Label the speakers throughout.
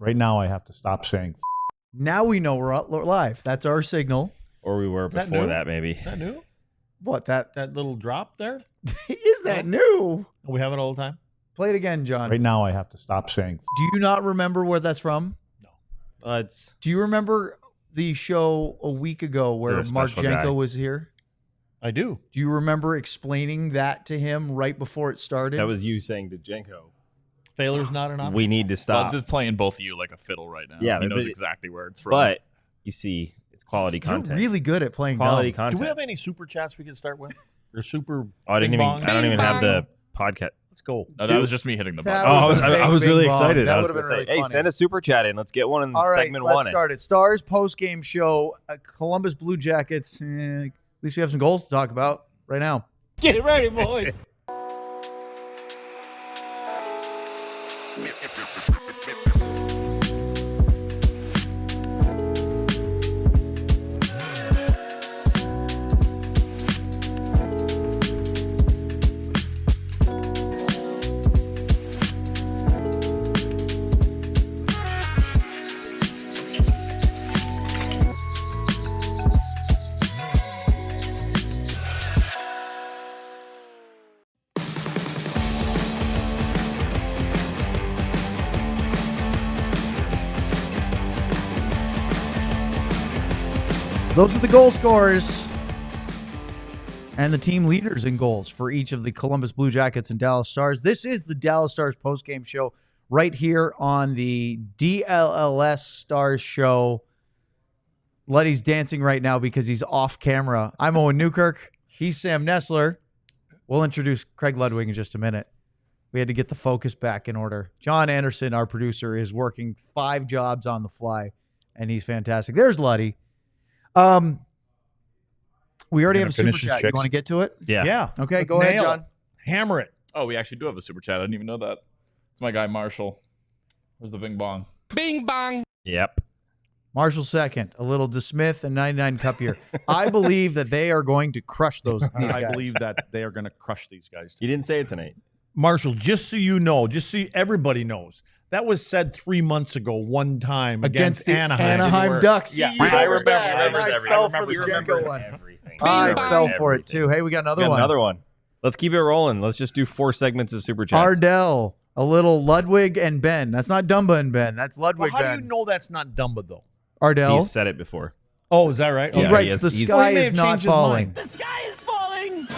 Speaker 1: Right now, I have to stop saying.
Speaker 2: Now we know we're live. That's our signal.
Speaker 3: Or we were before that, maybe.
Speaker 4: Is that new?
Speaker 2: What, that
Speaker 4: little drop there?
Speaker 2: is that new?
Speaker 4: We have it all the time?
Speaker 2: Play it again, John.
Speaker 1: Right now, I have to stop saying.
Speaker 2: Do you not remember where that's from?
Speaker 4: No.
Speaker 2: Do you remember the show a week ago where Marchenko was here?
Speaker 4: I do.
Speaker 2: Do you remember explaining that to him right before it started?
Speaker 3: That was you saying to Jenko.
Speaker 4: Failure's not an option.
Speaker 3: We need to stop.
Speaker 5: Bud's is playing both of you like a fiddle right now.
Speaker 3: Yeah,
Speaker 5: he knows exactly where it's from.
Speaker 3: But you see, it's quality content.
Speaker 2: You're really good at playing
Speaker 3: quality
Speaker 2: dumb.
Speaker 3: content.
Speaker 4: Do we have any super chats we can start with? Or super?
Speaker 3: I don't even have the podcast.
Speaker 4: Let's go.
Speaker 5: No, that was just me hitting the
Speaker 2: That
Speaker 5: button.
Speaker 3: I was really excited.
Speaker 2: That
Speaker 3: I was
Speaker 2: would've
Speaker 3: going
Speaker 2: been
Speaker 3: to say,
Speaker 2: really
Speaker 3: hey,
Speaker 2: funny.
Speaker 3: send a super chat in. Let's get one in
Speaker 2: All right,
Speaker 3: segment
Speaker 2: let's
Speaker 3: one.
Speaker 2: start it. Stars post-game show. Columbus Blue Jackets. At least we have some goals to talk about right now.
Speaker 6: Get ready, boys.
Speaker 2: Those are the goal scorers and the team leaders in goals for each of the Columbus Blue Jackets and Dallas Stars. This is the Dallas Stars postgame show right here on the DLLS Stars show. Letty's dancing right now because he's off camera. I'm Owen Newkirk. He's Sam Nestler. We'll introduce Craig Ludwig in just a minute. We had to get the focus back in order. John Anderson, our producer, is working 5 jobs on the fly, and he's fantastic. There's Luddy. We already have a super chat. You want to get to it?
Speaker 3: Yeah.
Speaker 2: Okay, go ahead, John.
Speaker 4: Hammer it.
Speaker 5: Oh, we actually do have a super chat. I didn't even know that. It's my guy, Marshall. Where's the bing bong?
Speaker 6: Bing bong.
Speaker 3: Yep.
Speaker 2: Marshall second. A little DeSmith and 99 Cup here. I believe that they are going to crush these guys.
Speaker 4: I believe that they are going to crush these guys.
Speaker 3: You didn't say it tonight.
Speaker 4: Marshall, just so you know, just so everybody knows, that was said 3 months ago one time against
Speaker 2: the
Speaker 4: Anaheim.
Speaker 2: Ducks.
Speaker 4: Yeah,
Speaker 2: I
Speaker 4: remember
Speaker 2: that. I fell for the Jenko one. I fell for it too. Hey, we got another one.
Speaker 3: Another one. Let's keep it rolling. Let's just do 4 segments of super chats.
Speaker 2: Ardell, a little Ludwig and Benn. That's not Dumba and Benn. That's Ludwig.
Speaker 4: Well, how
Speaker 2: Ben.
Speaker 4: do you know that's not Dumba though?
Speaker 2: Ardell.
Speaker 3: He's said it before.
Speaker 4: Oh, is that right?
Speaker 2: He
Speaker 3: Yeah,
Speaker 2: writes, the sky is not falling.
Speaker 6: The sky is falling.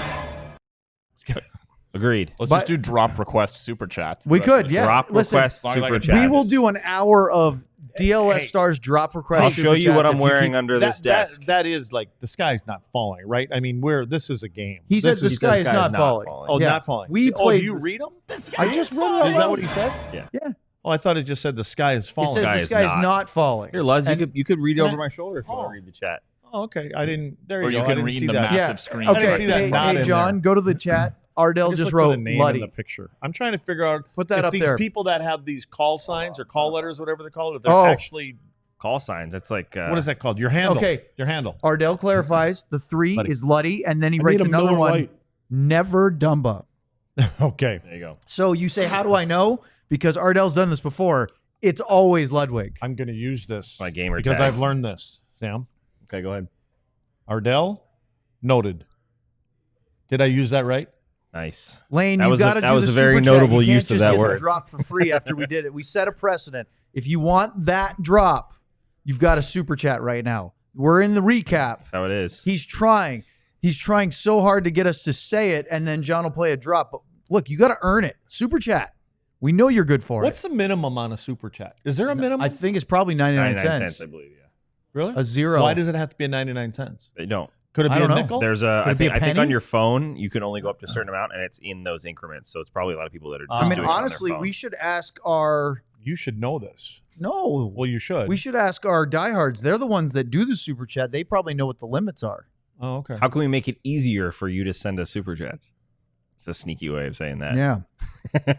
Speaker 3: Agreed.
Speaker 5: Let's just do drop request super chats.
Speaker 2: We could, yes.
Speaker 3: Drop
Speaker 2: Listen,
Speaker 3: request
Speaker 5: Long as I
Speaker 3: super
Speaker 5: can-
Speaker 3: chats.
Speaker 2: we will do an hour of DLS
Speaker 4: Hey.
Speaker 2: Stars drop request.
Speaker 3: I'll
Speaker 2: super
Speaker 3: show you
Speaker 2: chats
Speaker 3: what
Speaker 2: if
Speaker 3: I'm
Speaker 2: you
Speaker 3: wearing
Speaker 2: keep-
Speaker 3: under this desk.
Speaker 4: That is like the sky's not falling, right? I mean, this is a game.
Speaker 2: He said
Speaker 4: This
Speaker 2: the
Speaker 4: is-
Speaker 2: sky is not falling.
Speaker 4: Oh,
Speaker 2: Yeah.
Speaker 4: not falling.
Speaker 2: We
Speaker 4: Oh,
Speaker 2: played
Speaker 4: do you
Speaker 2: this-
Speaker 4: read them?
Speaker 2: I just read it.
Speaker 4: Is that what he said?
Speaker 3: Yeah.
Speaker 2: Yeah.
Speaker 4: Oh, I thought it just said the sky is
Speaker 2: It
Speaker 4: falling.
Speaker 2: says the sky is not falling.
Speaker 3: Here, Luz,
Speaker 2: And-
Speaker 3: you could read
Speaker 4: Can
Speaker 3: over
Speaker 4: I-
Speaker 3: my shoulder if you want
Speaker 4: Oh.
Speaker 3: to read the chat.
Speaker 4: Oh, okay. I didn't. There
Speaker 5: Or
Speaker 4: you
Speaker 5: you
Speaker 4: go.
Speaker 5: can
Speaker 4: I didn't
Speaker 5: read
Speaker 4: see
Speaker 5: the
Speaker 4: that.
Speaker 5: massive
Speaker 2: Yeah.
Speaker 5: screen.
Speaker 4: I didn't
Speaker 2: Okay,
Speaker 4: see that
Speaker 2: hey,
Speaker 4: not
Speaker 2: hey
Speaker 4: in
Speaker 2: John,
Speaker 4: there.
Speaker 2: go to the chat. Ardell just
Speaker 4: look for
Speaker 2: wrote
Speaker 4: the name
Speaker 2: Luddy.
Speaker 4: in the picture. I'm trying to figure out
Speaker 2: Put that
Speaker 4: if
Speaker 2: up
Speaker 4: these
Speaker 2: there.
Speaker 4: people that have these call signs or call letters, whatever they're called, if they're
Speaker 2: Oh.
Speaker 4: actually
Speaker 3: Call signs. That's like
Speaker 4: what is that called? Your handle.
Speaker 2: Okay.
Speaker 4: Your handle.
Speaker 2: Ardell clarifies the 3
Speaker 4: Luddy.
Speaker 2: is Luddy, and then he
Speaker 4: I
Speaker 2: writes
Speaker 4: need a
Speaker 2: another
Speaker 4: Miller
Speaker 2: one.
Speaker 4: Lite.
Speaker 2: Never Dumba.
Speaker 4: Okay.
Speaker 3: There you go.
Speaker 2: So you say, how do I know? Because Ardell's done this before. It's always Ludwig.
Speaker 4: I'm going to use this
Speaker 3: My gamer
Speaker 4: because
Speaker 3: tag.
Speaker 4: I've learned this. Sam.
Speaker 3: Okay, go ahead.
Speaker 4: Ardell. Noted. Did I use that right?
Speaker 3: Nice.
Speaker 2: Lane,
Speaker 3: That
Speaker 2: you
Speaker 3: was a-
Speaker 2: got to
Speaker 3: that
Speaker 2: do
Speaker 3: was
Speaker 2: the
Speaker 3: a very
Speaker 2: super chat.
Speaker 3: notable
Speaker 2: You can't
Speaker 3: use of
Speaker 2: just
Speaker 3: that
Speaker 2: get the
Speaker 3: word.
Speaker 2: drop for free after we did it. We set a precedent. If you want that drop, you've got a super chat right now. We're in the recap.
Speaker 3: That's how it is.
Speaker 2: He's trying. He's trying so hard to get us to say it, and then John will play a drop. But look, you got to earn it. Super chat. We know you're good for
Speaker 4: What's
Speaker 2: it.
Speaker 4: the minimum on a super chat? Is there a minimum?
Speaker 2: I think it's probably 99
Speaker 3: 99
Speaker 2: cents.
Speaker 3: cents, I believe. Yeah.
Speaker 4: really?
Speaker 2: A zero.
Speaker 4: Why does it have to be 99 cents?
Speaker 3: They don't.
Speaker 4: Could it
Speaker 2: I
Speaker 4: be a
Speaker 2: don't know.
Speaker 4: nickel?
Speaker 3: There's a.
Speaker 2: Could
Speaker 3: I
Speaker 2: it be
Speaker 3: think.
Speaker 2: a
Speaker 3: I think
Speaker 2: penny?
Speaker 3: on your phone you can only go up to a certain amount, and it's in those increments. So it's probably a lot of people that are. Just
Speaker 2: I mean,
Speaker 3: doing it on their
Speaker 2: honestly,
Speaker 3: phone.
Speaker 2: we should ask our
Speaker 4: You should know this.
Speaker 2: no.
Speaker 4: Well, you should.
Speaker 2: We should ask our diehards. They're the ones that do the super chat. They probably know what the limits are.
Speaker 4: Oh, okay.
Speaker 3: How can we make it easier for you to send us super chats? It's a sneaky way of saying that.
Speaker 2: Yeah.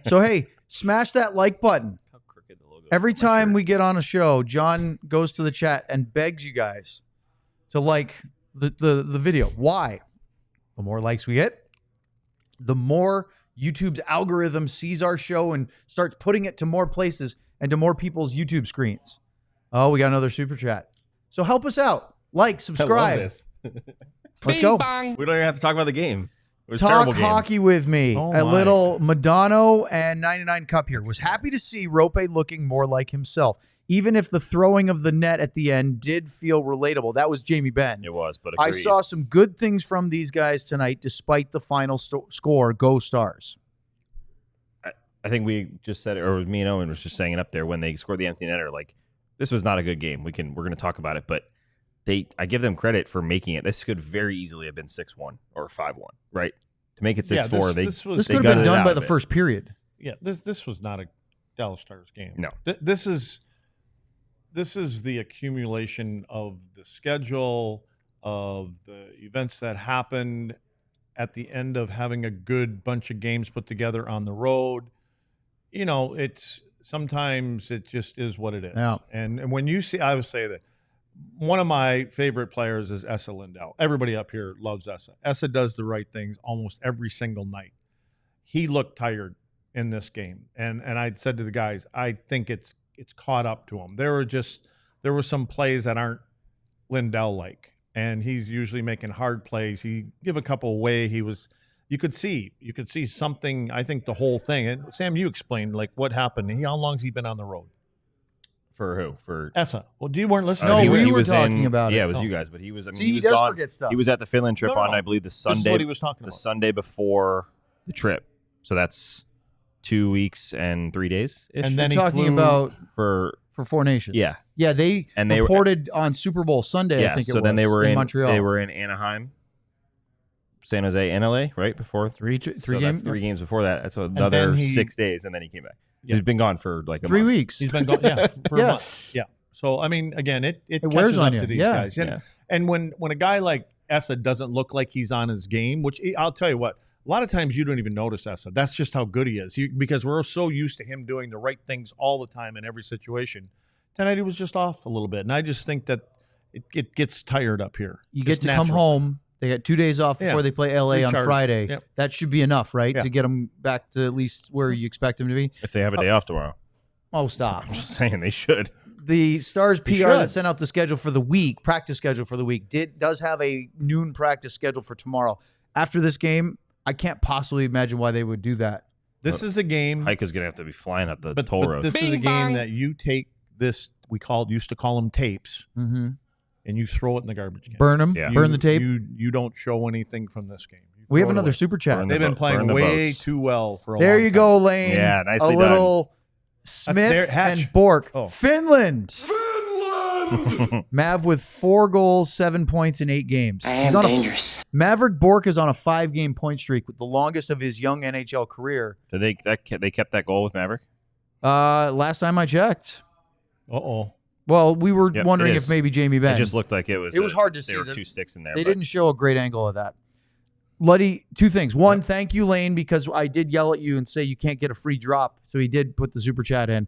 Speaker 2: So hey, smash that like button.
Speaker 3: How crooked the logo is
Speaker 2: Every
Speaker 3: on my
Speaker 2: time
Speaker 3: shirt.
Speaker 2: we get on a show, John goes to the chat and begs you guys to like the video. Why? The more likes we get, the more YouTube's algorithm sees our show and starts putting it to more places, and to more people's YouTube screens. Oh, we got another super chat. So help us out. Like, subscribe.
Speaker 3: this.
Speaker 2: Let's go.
Speaker 3: We don't even have to talk about the game. It was a
Speaker 2: Talk
Speaker 3: terrible game.
Speaker 2: hockey with me.
Speaker 4: Oh
Speaker 2: a
Speaker 4: my.
Speaker 2: little Madonna and 99 Cup here. Was happy to see Roope looking more like himself, even if the throwing of the net at the end did feel relatable. That was Jamie Benn.
Speaker 3: It was, but
Speaker 2: I
Speaker 3: agreed.
Speaker 2: saw some good things from these guys tonight, despite the final score. Go Stars.
Speaker 3: I think we just said it, or me and Owen was just saying it up there when they scored the empty netter. Like, this was not a good game. We're going to talk about it, but I give them credit for making it. This could very easily have been 6-1 or 5-1, right? To make it 6-4,
Speaker 2: This
Speaker 3: they
Speaker 2: could have
Speaker 3: gutted
Speaker 2: been
Speaker 3: it
Speaker 2: done
Speaker 3: out
Speaker 2: by
Speaker 3: of
Speaker 2: the
Speaker 3: it.
Speaker 2: first period.
Speaker 4: Yeah, this was not a Dallas Stars game.
Speaker 3: No.
Speaker 4: This is the accumulation of the schedule, of the events that happened at the end of having a good bunch of games put together on the road. You know, sometimes it just is what it is.
Speaker 2: Yeah.
Speaker 4: And when you see, I would say that one of my favorite players is Esa Lindell. Everybody up here loves Esa. Esa does the right things almost every single night. He looked tired in this game. And I said to the guys, I think it's caught up to him. There were some plays that aren't Lindell-like. And he's usually making hard plays. He give a couple away. You could see something. I think the whole thing. And Sam, you explained like what happened. How long has he been on the road?
Speaker 3: For who? For
Speaker 4: Essa. Well, you weren't listening.
Speaker 2: No,
Speaker 3: he
Speaker 2: we were
Speaker 3: was
Speaker 2: talking about it.
Speaker 3: Yeah, it was
Speaker 2: Oh.
Speaker 3: you guys, but he was. I mean,
Speaker 2: See,
Speaker 3: he
Speaker 2: he
Speaker 3: was
Speaker 2: does
Speaker 3: gone.
Speaker 2: forget stuff.
Speaker 3: He was at the Finland trip
Speaker 4: No.
Speaker 3: on, I believe, the Sunday.
Speaker 4: This is what he was talking
Speaker 3: the
Speaker 4: about.
Speaker 3: Sunday before the trip. So that's 2 weeks and 3 days.
Speaker 4: And then he
Speaker 2: talking
Speaker 4: flew
Speaker 2: about
Speaker 3: for
Speaker 2: Four Nations.
Speaker 3: yeah,
Speaker 2: Yeah, they
Speaker 3: were-
Speaker 2: reported on Super Bowl Sunday,
Speaker 3: yeah.
Speaker 2: I think it
Speaker 3: So
Speaker 2: was,
Speaker 3: then they were in
Speaker 2: Montreal.
Speaker 3: They were in Anaheim, San Jose, and LA, right before
Speaker 2: three
Speaker 3: so
Speaker 2: games.
Speaker 3: that's 3 games before that. That's another
Speaker 4: then he-
Speaker 3: 6 days, and then he came back.
Speaker 4: Yeah.
Speaker 3: He's been gone for like a
Speaker 2: 3
Speaker 3: month.
Speaker 2: weeks.
Speaker 4: He's been gone. Yeah, for
Speaker 2: Yeah.
Speaker 4: a month. Yeah. So I mean, again, it
Speaker 2: wears
Speaker 4: catches
Speaker 2: on
Speaker 4: up
Speaker 2: you.
Speaker 4: to these
Speaker 2: Yeah.
Speaker 4: guys. And,
Speaker 3: Yeah.
Speaker 4: and when a guy like Essa doesn't look like he's on his game, which I'll tell you what, a lot of times you don't even notice Essa. That's just how good he is. Because we're so used to him doing the right things all the time in every situation. Tonight he was just off a little bit, and I just think that it gets tired up here.
Speaker 2: You
Speaker 4: Just
Speaker 2: get to come
Speaker 4: natural.
Speaker 2: home. They got 2 days off
Speaker 4: Yeah.
Speaker 2: before they play LA on
Speaker 4: Recharge.
Speaker 2: Friday.
Speaker 4: Yep.
Speaker 2: That should be enough, right,
Speaker 4: Yeah.
Speaker 2: to get them back to at least where you expect them to be.
Speaker 3: If they have a day off tomorrow,
Speaker 2: Oh, stop.
Speaker 3: I'm just saying they should.
Speaker 2: The Stars PR
Speaker 4: They
Speaker 2: that
Speaker 4: should.
Speaker 2: sent out the schedule for the week, practice schedule for the week, does have a noon practice schedule for tomorrow. After this game, I can't possibly imagine why they would do that.
Speaker 4: This is a game,
Speaker 3: Hike is gonna have to be flying up the
Speaker 4: but
Speaker 3: toll road.
Speaker 4: this is a
Speaker 6: Bing
Speaker 4: game
Speaker 6: bong.
Speaker 4: that you take this. Used to call them tapes,
Speaker 2: Mm-hmm.
Speaker 4: and you throw it in the garbage can.
Speaker 2: Burn them,
Speaker 3: Yeah.
Speaker 2: burn the tape.
Speaker 4: You don't show anything from this game. You
Speaker 2: We have
Speaker 4: throw it
Speaker 2: another
Speaker 4: away.
Speaker 2: super chat.
Speaker 3: Burn
Speaker 4: They've been
Speaker 3: Burn
Speaker 4: playing
Speaker 3: the
Speaker 4: way
Speaker 3: boats.
Speaker 4: too well for a
Speaker 2: There
Speaker 4: long
Speaker 2: you
Speaker 4: time.
Speaker 2: go, Lane.
Speaker 3: Yeah, nicely
Speaker 2: a
Speaker 3: done.
Speaker 2: little Smith
Speaker 4: there, Hatch.
Speaker 2: and Bourque.
Speaker 4: Oh.
Speaker 2: Finland. Mav with 4 goals, 7 points in 8 games.
Speaker 6: I am dangerous.
Speaker 2: Mavrik Bourque is on a 5-game point streak, with the longest of his young NHL career.
Speaker 3: Did they kept that goal with Maverick?
Speaker 2: Last time I checked.
Speaker 4: Uh-oh.
Speaker 2: Well, we were
Speaker 3: Yep,
Speaker 2: wondering
Speaker 3: it
Speaker 2: if
Speaker 3: is.
Speaker 2: maybe Jamie Benn.
Speaker 3: It just looked like it was.
Speaker 2: It was hard to see.
Speaker 3: There were
Speaker 2: The-
Speaker 3: 2 sticks in there.
Speaker 2: They
Speaker 3: but
Speaker 2: didn't show a great angle of that. Luddy, 2 things. One, thank you, Lane, because I did yell at you and say you can't get a free drop. So he did put the super chat in.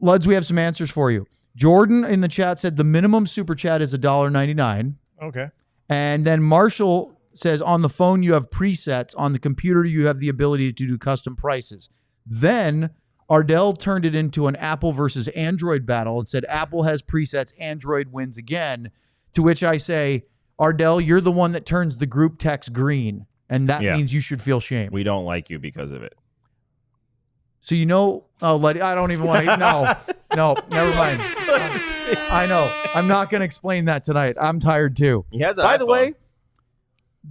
Speaker 2: Luds, we have some answers for you. Jordan in the chat said the minimum super chat is $1.99.
Speaker 4: Okay.
Speaker 2: And then Marshall says on the phone you have presets. On the computer you have the ability to do custom prices. Then Ardell turned it into an Apple versus Android battle and said Apple has presets, Android wins again. To which I say, Ardell, you're the one that turns the group text green, and that
Speaker 3: Yeah.
Speaker 2: means you should feel shame.
Speaker 3: We don't like you because of it.
Speaker 2: So you know, Luddy, I don't even want to. No, never mind. I know. I'm not going to explain that tonight. I'm tired too.
Speaker 3: He has an
Speaker 2: By the
Speaker 3: iPhone.
Speaker 2: way,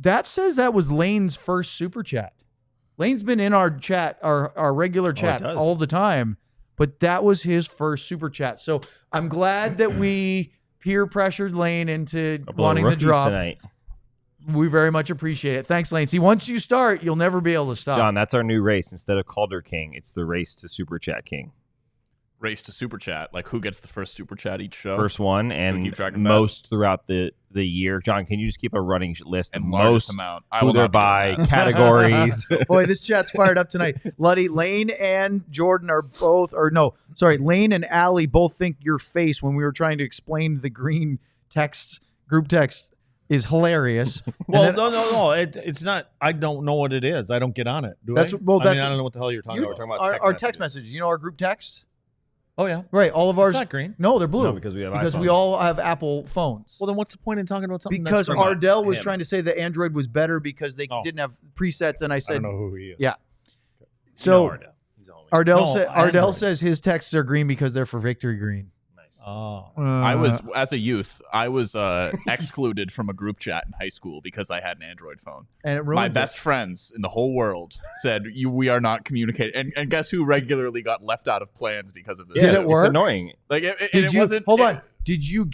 Speaker 2: that says that was Lane's first super chat. Lane's been in our chat, our regular chat
Speaker 3: does.
Speaker 2: all the time, but that was his first super chat. So I'm glad that we peer pressured Lane into
Speaker 3: Couple of
Speaker 2: wanting the
Speaker 3: rookies
Speaker 2: drop.
Speaker 3: tonight.
Speaker 2: We very much appreciate it. Thanks, Lane. See, once you start, you'll never be able to stop.
Speaker 3: John, that's our new race. Instead of Calder King, it's the race to Super Chat King.
Speaker 5: Race to super chat. Like who gets the first super chat each show?
Speaker 3: First one and
Speaker 5: keep track of that?
Speaker 3: most throughout the year. John, can you just keep a running list of
Speaker 5: and largest
Speaker 3: most
Speaker 5: amount. I
Speaker 3: who
Speaker 5: will
Speaker 3: they're
Speaker 5: not be doing
Speaker 3: by,
Speaker 5: that.
Speaker 3: categories?
Speaker 2: Boy, this chat's fired up tonight. Luddy, Lane and Jordan are both, or no, sorry, Lane and Allie both think your face when we were trying to explain the green text, group text, is hilarious.
Speaker 4: Well,
Speaker 2: then-
Speaker 4: no. It's not. I don't know what it is. I don't get on it. Do
Speaker 2: That's-
Speaker 4: I?
Speaker 2: well,
Speaker 4: I
Speaker 2: that's-
Speaker 4: mean, I don't know what the hell you're talking
Speaker 2: You-
Speaker 4: about.
Speaker 3: We're talking about
Speaker 2: our
Speaker 3: text
Speaker 2: text messages. You know our group text?
Speaker 4: Oh yeah,
Speaker 2: Right. All of ours.
Speaker 4: it's not green.
Speaker 2: No, they're blue.
Speaker 3: No, because we have
Speaker 2: we
Speaker 3: iPhones.
Speaker 2: all have Apple phones.
Speaker 4: Well, then what's the point in talking about something?
Speaker 2: Because
Speaker 4: that's from
Speaker 2: Ardell was
Speaker 4: him?
Speaker 2: trying to say that Android was better because they didn't have presets, and I
Speaker 4: I
Speaker 2: said,
Speaker 4: don't know who he is.
Speaker 2: yeah. So
Speaker 3: Ardell. He's a homie.
Speaker 2: Ardell,
Speaker 4: No,
Speaker 2: Ardell
Speaker 4: Android.
Speaker 2: says his texts are green because they're for Victory Green.
Speaker 3: Nice.
Speaker 4: Oh,
Speaker 5: I was, as a youth, I was excluded from a group chat in high school because I had an Android phone.
Speaker 2: and it ruins
Speaker 5: My
Speaker 2: it.
Speaker 5: best friends in the whole world said, we are not communicating. And guess who regularly got left out of plans because of this?
Speaker 2: Did it
Speaker 3: it's
Speaker 2: work?
Speaker 3: annoying.
Speaker 5: Like,
Speaker 2: Did you
Speaker 5: wasn't.
Speaker 2: hold on? Did you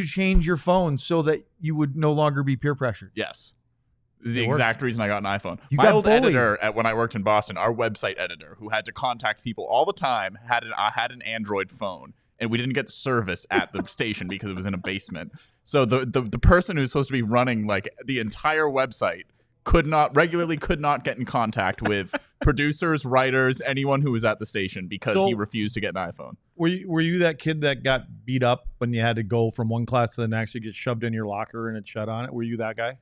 Speaker 2: change your phone so that you would no longer be peer pressured?
Speaker 5: Yes. The
Speaker 2: It
Speaker 5: exact reason I got an iPhone.
Speaker 2: You
Speaker 5: My
Speaker 2: got
Speaker 5: old
Speaker 2: bullied.
Speaker 5: editor when I worked in Boston, our website editor, who had to contact people all the time, had an Android phone, and we didn't get service at the station because it was in a basement. So the person who's supposed to be running like the entire website could not get in contact with producers, writers, anyone who was at the station because he refused to get an iPhone.
Speaker 4: were you that kid that got beat up when you had to go from one class to the next? You get shoved in your locker and it shut on it. Were you that guy?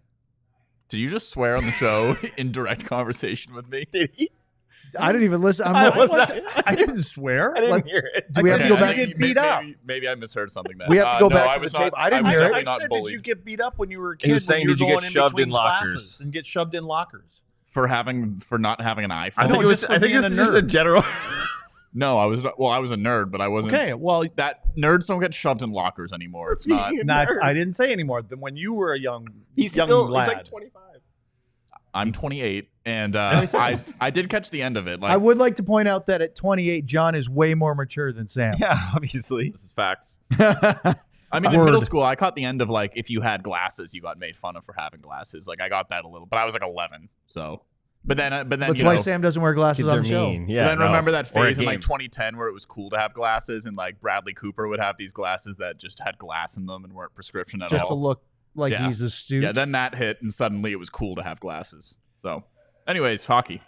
Speaker 5: Did you just swear on the show in direct conversation with me? Did he?
Speaker 2: I didn't even listen.
Speaker 4: I didn't swear.
Speaker 3: I didn't hear it.
Speaker 2: Do we have to go back?
Speaker 4: Get beat up.
Speaker 5: Maybe I misheard something. Then
Speaker 2: We have to go
Speaker 5: no,
Speaker 2: back
Speaker 5: I
Speaker 2: to the
Speaker 5: was
Speaker 2: tape.
Speaker 5: not-
Speaker 2: I didn't
Speaker 5: was
Speaker 2: hear it.
Speaker 5: definitely
Speaker 4: I
Speaker 5: not
Speaker 4: said,
Speaker 5: bullied
Speaker 4: did you get beat up when you were a kid?
Speaker 3: He was saying,
Speaker 4: when you
Speaker 3: did you
Speaker 4: were
Speaker 3: get
Speaker 4: going
Speaker 3: shoved
Speaker 4: between
Speaker 3: in lockers?
Speaker 4: classes and get shoved in lockers?
Speaker 5: for not having an iPhone.
Speaker 3: I think
Speaker 4: No,
Speaker 3: it was.
Speaker 4: just for
Speaker 3: I think
Speaker 4: being
Speaker 3: this
Speaker 4: a
Speaker 3: is just a
Speaker 4: nerd.
Speaker 3: general.
Speaker 5: No, I was not. Well, I was a nerd, but I wasn't.
Speaker 4: Okay, well,
Speaker 5: That nerds don't get shoved in lockers anymore. It's not.
Speaker 4: I didn't say anymore. Then when you were a young
Speaker 3: He's
Speaker 4: young
Speaker 3: still.
Speaker 4: lad,
Speaker 3: He's like 25.
Speaker 5: I'm 28, and I did catch the end of it. Like,
Speaker 2: I would like to point out that at 28, John is way more mature than Sam.
Speaker 3: Yeah, obviously. This is facts.
Speaker 5: I mean, in
Speaker 2: Word.
Speaker 5: middle school, I caught the end of like if you had glasses, you got made fun of for having glasses. Like I got that a little, but I was like 11. So, but then
Speaker 2: That's
Speaker 5: you
Speaker 2: why
Speaker 5: know,
Speaker 2: Sam doesn't wear glasses
Speaker 3: Kids
Speaker 2: on
Speaker 3: are
Speaker 2: the show.
Speaker 3: mean. Yeah.
Speaker 5: then remember that
Speaker 3: Or at
Speaker 5: phase in like
Speaker 3: games.
Speaker 5: 2010 where it was cool to have glasses, and like Bradley Cooper would have these glasses that just had glass in them and weren't prescription at
Speaker 2: Just
Speaker 5: all.
Speaker 2: to look like
Speaker 5: Yeah.
Speaker 2: he's astute.
Speaker 5: Yeah, then that hit, and suddenly it was cool to have glasses. So, anyways, hockey.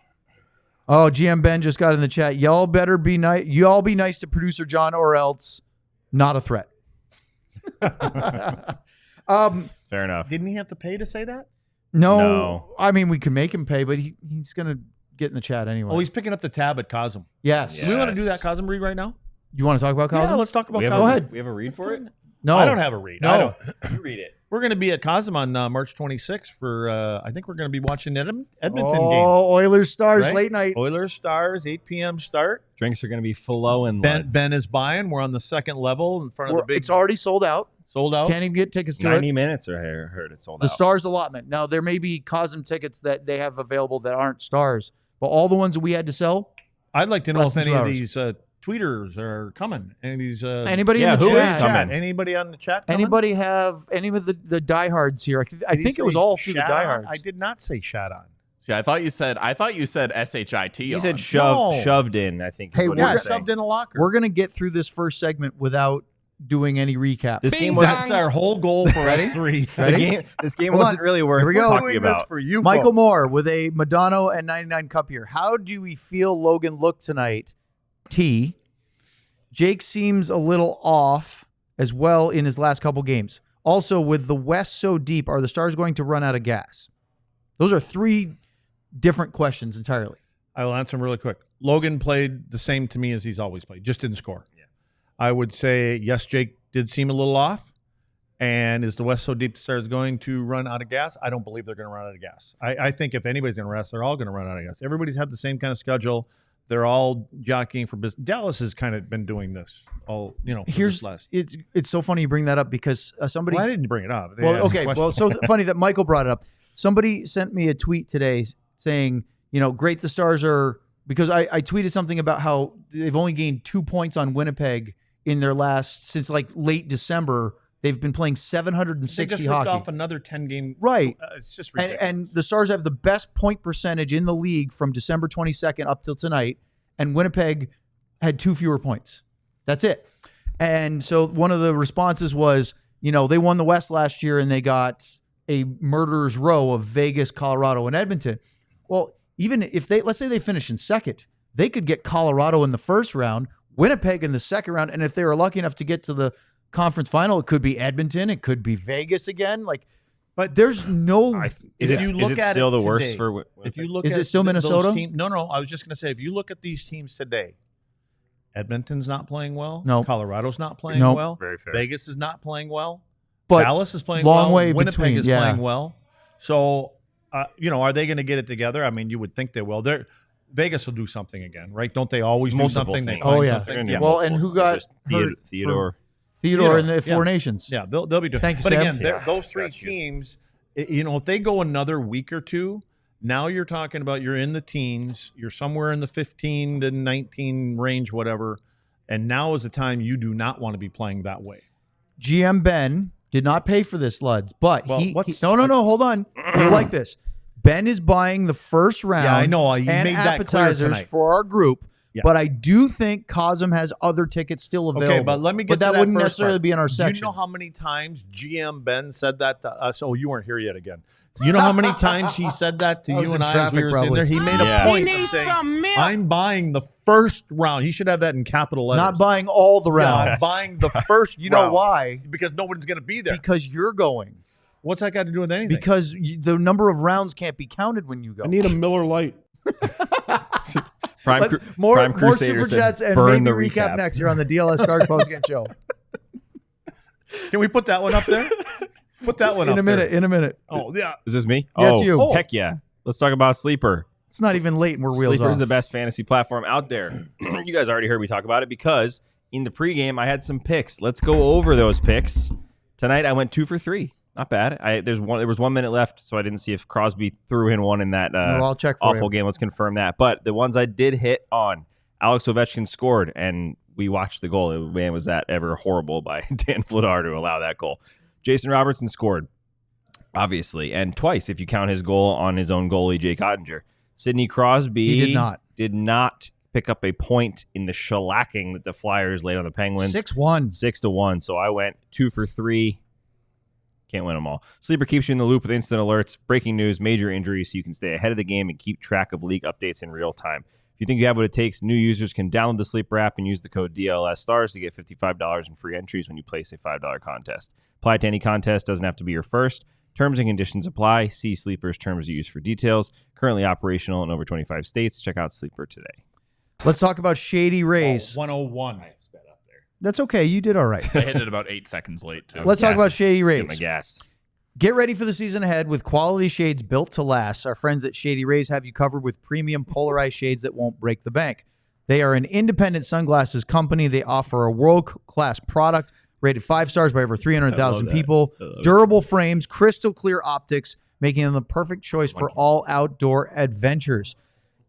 Speaker 2: Oh, GM Ben just got in the chat. Y'all better be nice. Y'all be nice to producer John, or else not a threat.
Speaker 3: Fair enough.
Speaker 4: didn't he have to pay to say that?
Speaker 2: No, I mean we can make him pay, but he's gonna get in the chat anyway.
Speaker 4: Oh, he's picking up the tab at Cosm.
Speaker 2: yes.
Speaker 4: Do we want to do
Speaker 3: Yes.
Speaker 4: that Cosm read right now?
Speaker 2: You want to talk about Cosm?
Speaker 4: Yeah, let's talk about
Speaker 3: We have
Speaker 4: Cosm.
Speaker 3: a,
Speaker 2: Go ahead.
Speaker 3: We have a read for it.
Speaker 2: No,
Speaker 4: I don't have a read.
Speaker 2: No.
Speaker 4: I don't.
Speaker 3: You read it.
Speaker 4: We're going to be at Cosm on March 26th for, I think we're going to be watching the Edmonton game.
Speaker 2: Oh, Oilers Stars
Speaker 4: Right?
Speaker 2: late night.
Speaker 4: Oilers Stars, 8 p.m. start.
Speaker 3: Drinks are going to be flowing.
Speaker 4: Ben is buying. We're on the second level in front of the big.
Speaker 2: It's already sold out.
Speaker 4: sold out.
Speaker 2: Can't even get tickets to
Speaker 3: 90
Speaker 2: it.
Speaker 3: minutes, or I heard it sold
Speaker 2: The
Speaker 3: out.
Speaker 2: Stars allotment. Now there may be Cosm tickets that they have available that aren't Stars, but all the ones that we had to sell.
Speaker 4: I'd like to know
Speaker 2: Less
Speaker 4: if
Speaker 2: than
Speaker 4: any
Speaker 2: 2
Speaker 4: of
Speaker 2: hours.
Speaker 4: these tweeters are coming. Any of these.
Speaker 2: Anybody
Speaker 3: yeah,
Speaker 2: in the
Speaker 3: who is
Speaker 2: chat?
Speaker 3: coming?
Speaker 4: Anybody on the chat? Coming?
Speaker 2: Anybody have any of the diehards here? I
Speaker 4: Did he
Speaker 2: think it was
Speaker 4: say
Speaker 2: all through the
Speaker 4: Shadon?
Speaker 2: diehards.
Speaker 4: I did not say Shadon.
Speaker 5: See, I thought you said SHIT.
Speaker 3: He said
Speaker 5: on.
Speaker 3: shoved in, I think. is
Speaker 2: Hey,
Speaker 3: what
Speaker 2: we're
Speaker 3: he
Speaker 4: Yeah,
Speaker 3: was
Speaker 2: gonna-
Speaker 3: saying.
Speaker 4: subbed in a locker.
Speaker 2: We're gonna get through this first segment without doing any recap.
Speaker 3: This
Speaker 6: Bing
Speaker 3: game
Speaker 6: bang.
Speaker 3: wasn't.
Speaker 4: That's our whole goal for us three.
Speaker 2: Ready?
Speaker 3: This game
Speaker 2: Hold
Speaker 3: wasn't
Speaker 2: on.
Speaker 3: really worth
Speaker 2: Here we go.
Speaker 3: talking
Speaker 4: Doing this
Speaker 3: about.
Speaker 4: for you,
Speaker 2: Michael
Speaker 4: folks.
Speaker 2: Moore with a Madonna and 99 cup here. How do we feel Logan looked tonight? T. Jake seems a little off as well in his last couple games. Also, with the West so deep, are the Stars going to run out of gas? Those are 3 different questions entirely.
Speaker 4: I will answer them really quick. Logan played the same to me as he's always played, just didn't score.
Speaker 3: Yeah.
Speaker 4: I would say, yes, Jake did seem a little off. And is the West so deep the Stars going to run out of gas? I don't believe they're going to run out of gas. I think if anybody's going to rest, they're all going to run out of gas. Everybody's had the same kind of schedule. They're all jockeying for business. Dallas has kind of been doing this all, for
Speaker 2: Here's
Speaker 4: this last.
Speaker 2: it's so funny you bring that up because somebody.
Speaker 4: Well, I didn't bring it up. They
Speaker 2: Well,
Speaker 4: asked
Speaker 2: okay. Well, so funny that Michael brought it up. Somebody sent me a tweet today saying, great the Stars are, because I tweeted something about how they've only gained 2 points on Winnipeg in their since like late December. They've been playing
Speaker 4: they
Speaker 2: 760
Speaker 4: just ripped
Speaker 2: hockey.
Speaker 4: off another 10-game.
Speaker 2: Right.
Speaker 4: It's just
Speaker 2: And,
Speaker 4: ridiculous.
Speaker 2: and the Stars have the best point percentage in the league from December 22nd up till tonight. And Winnipeg had 2 fewer points. That's it. And so one of the responses was, they won the West last year and they got a murderer's row of Vegas, Colorado, and Edmonton. Well, even if let's say they finish in second, they could get Colorado in the first round, Winnipeg in the second round. And if they were lucky enough to get to the conference final, it could be Edmonton. It could be Vegas again. But there's no.
Speaker 3: Is
Speaker 4: If
Speaker 3: it,
Speaker 4: you
Speaker 3: is
Speaker 4: look
Speaker 3: it
Speaker 4: at
Speaker 3: still
Speaker 4: it
Speaker 3: the worst
Speaker 4: today,
Speaker 3: for?
Speaker 4: If you look
Speaker 2: Is
Speaker 4: at
Speaker 2: it still
Speaker 4: those
Speaker 2: Minnesota?
Speaker 4: teams, no, I was just going to say, if you look at these teams today, Edmonton's not playing well.
Speaker 2: No.
Speaker 4: Colorado's not playing
Speaker 2: Nope.
Speaker 4: well.
Speaker 3: Very fair.
Speaker 4: Vegas is not playing well.
Speaker 2: But
Speaker 4: Dallas is playing
Speaker 2: long
Speaker 4: well.
Speaker 2: way
Speaker 4: Winnipeg
Speaker 2: between,
Speaker 4: is
Speaker 2: yeah.
Speaker 4: playing well. So, are they going to get it together? I mean, you would think they will. Vegas will do something again, right? Don't they always do
Speaker 3: Multiple
Speaker 4: something?
Speaker 3: things.
Speaker 4: They find
Speaker 2: Oh, yeah.
Speaker 4: something?
Speaker 3: They're gonna
Speaker 4: Yeah.
Speaker 3: do
Speaker 2: Well, and who got
Speaker 3: Just
Speaker 2: hurt
Speaker 3: Theodore.
Speaker 2: Theodore and the
Speaker 4: Yeah.
Speaker 2: Four Nations.
Speaker 4: Yeah, they'll be doing.
Speaker 2: Thank you,
Speaker 4: but
Speaker 2: Sam.
Speaker 4: again,
Speaker 3: Yeah,
Speaker 4: those three
Speaker 3: got you.
Speaker 4: teams, if they go another week or two, now you're talking about you're in the teens, you're somewhere in the 15 to 19 range, whatever, and now is the time you do not want to be playing that way.
Speaker 2: GM Benn did not pay for this, Luds, but
Speaker 4: Well,
Speaker 2: no, hold on. You like this. Ben is buying the first round
Speaker 4: Yeah, I know. He
Speaker 2: and
Speaker 4: made that clear
Speaker 2: appetizers
Speaker 4: tonight.
Speaker 2: for our group,
Speaker 4: Yeah.
Speaker 2: but I do think Cosm has other tickets still available.
Speaker 4: Okay, but let me get
Speaker 2: But that
Speaker 4: to that
Speaker 2: wouldn't
Speaker 4: first
Speaker 2: necessarily
Speaker 4: part.
Speaker 2: be in our
Speaker 4: Do
Speaker 2: section.
Speaker 4: you know how many times GM Ben said that to us? Oh, you weren't here yet again. You know how many times he said that to
Speaker 2: I was
Speaker 4: you
Speaker 2: in
Speaker 4: and I as
Speaker 2: traffic,
Speaker 4: we were sitting
Speaker 2: probably.
Speaker 4: there? He made
Speaker 3: Yeah.
Speaker 4: a point
Speaker 6: He
Speaker 4: of
Speaker 6: needs
Speaker 4: saying,
Speaker 6: some milk.
Speaker 4: I'm buying the first round. He should have that in capital letters.
Speaker 2: Not buying all the
Speaker 4: Yeah, I'm
Speaker 2: rounds.
Speaker 4: buying the first
Speaker 2: You know
Speaker 4: round.
Speaker 2: why?
Speaker 4: Because nobody's going to be there.
Speaker 2: Because you're going.
Speaker 4: What's that got to do with anything?
Speaker 2: Because the number of rounds can't be counted when you go.
Speaker 1: I need a Miller Lite.
Speaker 3: Prime,
Speaker 2: Let's-
Speaker 3: Cru-
Speaker 2: more
Speaker 3: Prime
Speaker 2: more
Speaker 3: Crusader
Speaker 2: super
Speaker 3: said,
Speaker 2: chats and
Speaker 3: burn
Speaker 2: maybe
Speaker 3: the
Speaker 2: recap next here on the DLS Stars postgame show.
Speaker 4: Can we put that one up there? Put that one up
Speaker 2: In a minute.
Speaker 4: there.
Speaker 2: In a minute.
Speaker 4: Oh, yeah.
Speaker 3: Is this me?
Speaker 2: Yeah, it's
Speaker 3: oh,
Speaker 2: you.
Speaker 3: Heck yeah. Let's talk about Sleeper.
Speaker 2: It's not even late and we're wheels
Speaker 3: Sleeper
Speaker 2: off.
Speaker 3: is the best fantasy platform out there. You guys already heard me talk about it because in the pregame I had some picks. Let's go over those picks. Tonight I went 2 for 3. Not bad. There was 1 minute left, so I didn't see if Crosby threw in one in that
Speaker 2: Well, I'll check for
Speaker 3: awful
Speaker 2: you.
Speaker 3: game. Let's confirm that. But the ones I did hit on, Alex Ovechkin scored, and we watched the goal. Man, was that ever horrible by Dan Vladar to allow that goal. Jason Robertson scored, obviously, and twice if you count his goal on his own goalie, Jake Ottinger. Sidney Crosby
Speaker 2: He did not.
Speaker 3: pick up a point in the shellacking that the Flyers laid on the Penguins.
Speaker 2: 6-1.
Speaker 3: 6-1. So I went 2 for 3. Can't win them all. Sleeper keeps you in the loop with instant alerts, breaking news, major injuries, so you can stay ahead of the game and keep track of league updates in real time. If you think you have what it takes, new users can download the Sleeper app and use the code DLLS Stars to get $55 in free entries when you place a $5 contest. Apply to any contest, doesn't have to be your first. Terms and conditions apply. See Sleeper's terms of use for details. Currently operational in over 25 states. Check out Sleeper today.
Speaker 2: Let's talk about Shady Rays.
Speaker 4: 101.
Speaker 2: That's okay. You did all right.
Speaker 5: I hit it about 8 seconds late, too.
Speaker 2: Let's talk about Shady
Speaker 3: Get my
Speaker 2: Rays.
Speaker 3: gas.
Speaker 2: Get ready for the season ahead with quality shades built to last. Our friends at Shady Rays have you covered with premium polarized shades that won't break the bank. They are an independent sunglasses company. They offer a world-class product rated 5 stars by over 300,000
Speaker 3: that.
Speaker 2: people.
Speaker 3: I love it.
Speaker 2: Durable frames, crystal clear optics, making them the perfect choice for all outdoor adventures.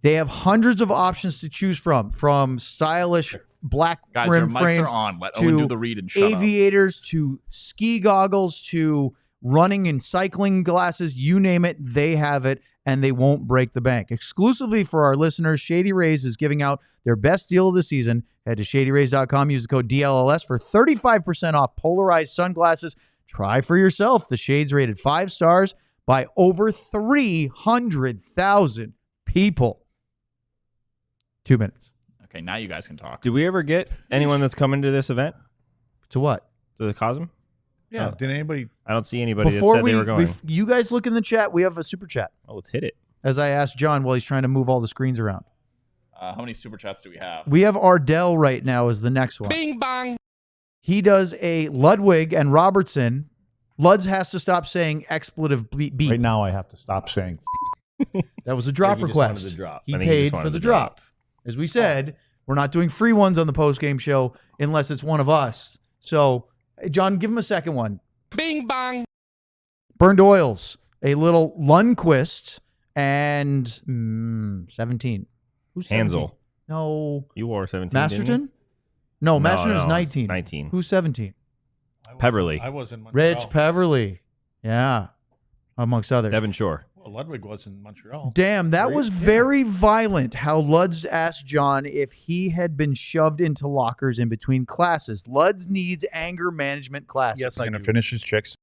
Speaker 2: They have hundreds of options to choose from stylish black
Speaker 5: Guys, their
Speaker 2: rim
Speaker 5: mics
Speaker 2: frames
Speaker 5: are on. Let Owen
Speaker 2: to
Speaker 5: do the read and shut up.
Speaker 2: aviators to ski goggles to running and cycling glasses, you name it, they have it, and they won't break the bank. Exclusively for our listeners, Shady Rays is giving out their best deal of the season. Head to shadyrays.com, use the code DLLS for 35% off polarized sunglasses. Try for yourself. The shades rated 5 stars by over 300,000 people. 2 minutes.
Speaker 5: Okay, now you guys can talk.
Speaker 3: Did we ever get anyone that's coming to this event?
Speaker 2: To what?
Speaker 3: To the Cosm?
Speaker 4: Yeah. Did anybody?
Speaker 3: I don't see anybody that
Speaker 2: Before
Speaker 3: said they were going.
Speaker 2: you guys look in the chat, we have a super chat.
Speaker 3: Oh, let's hit it.
Speaker 2: As I asked John while he's trying to move all the screens around.
Speaker 5: How many super chats do we have?
Speaker 2: We have Ardell right now as the next one.
Speaker 6: Bing bong.
Speaker 2: He does a Ludwig and Robertson. Luds has to stop saying expletive beep.
Speaker 1: Right now, I have to stop saying.
Speaker 2: That was a drop
Speaker 3: He just
Speaker 2: request.
Speaker 3: wanted the drop.
Speaker 2: He
Speaker 3: I think he just
Speaker 2: paid
Speaker 3: wanted
Speaker 2: for the
Speaker 3: the drop.
Speaker 2: drop. As we said, we're not doing free ones on the post-game show unless it's one of us. So, hey, John, give him a second one.
Speaker 6: Bing bong.
Speaker 2: Burned Oils, a little Lundquist, and 17. Who's 17?
Speaker 3: Hansel.
Speaker 2: No.
Speaker 3: You wore 17, didn't you?
Speaker 2: Masterton? No, Masterton is
Speaker 3: it's
Speaker 2: 19.
Speaker 3: 19.
Speaker 2: Who's 17?
Speaker 3: Peverly.
Speaker 4: I was in Montreal.
Speaker 2: Rich Peverly. Yeah. Amongst others.
Speaker 3: Devin Shore.
Speaker 4: Well, Ludwig was in Montreal.
Speaker 2: Damn, that was very violent how Luds asked John if he had been shoved into lockers in between classes. Luds needs anger management classes.
Speaker 4: Yes,
Speaker 1: He's
Speaker 4: I
Speaker 1: going to
Speaker 4: do.
Speaker 1: finish his chicks.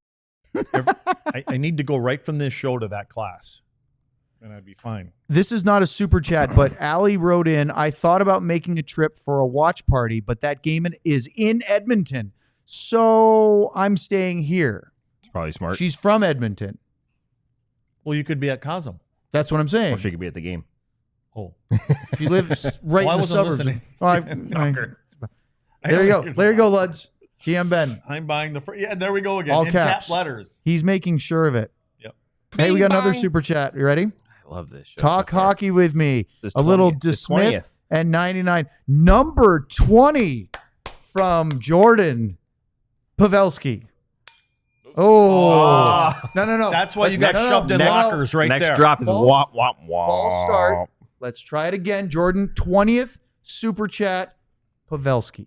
Speaker 4: I need to go right from this show to that class, and I'd be fine.
Speaker 2: This is not a super chat, but Allie wrote in, I thought about making a trip for a watch party, but that game is in Edmonton. So I'm staying here.
Speaker 3: It's probably smart.
Speaker 2: She's from Edmonton.
Speaker 4: Well, you could be at Cosm.
Speaker 2: That's what I'm saying.
Speaker 3: Or she could be at the game.
Speaker 4: Oh,
Speaker 2: If you live right
Speaker 4: Well, I
Speaker 2: in the
Speaker 4: wasn't
Speaker 2: suburbs.
Speaker 4: listening.
Speaker 2: There you go. There you go, Luds. GM Ben.
Speaker 4: I'm buying the first. Yeah, there we go again.
Speaker 2: All
Speaker 4: in
Speaker 2: caps.
Speaker 4: cap letters.
Speaker 2: He's making sure of it.
Speaker 4: Yep.
Speaker 2: Hey, we got another
Speaker 6: Bing,
Speaker 2: super chat. You ready?
Speaker 3: I love this show.
Speaker 2: Talk
Speaker 3: so far.
Speaker 2: hockey with me.
Speaker 3: This is
Speaker 2: A little
Speaker 3: 20th. It's
Speaker 2: DeSmith
Speaker 3: 20th.
Speaker 2: and 99. Number 20 from Jordan Pavelski. Oh. No.
Speaker 4: That's why you got
Speaker 2: No,
Speaker 4: shoved in
Speaker 2: no.
Speaker 4: lockers right
Speaker 3: Next
Speaker 4: there.
Speaker 3: drop is
Speaker 2: False-
Speaker 3: womp womp womp.
Speaker 2: False start. Let's try it again. Jordan, 20th super chat, Pavelski.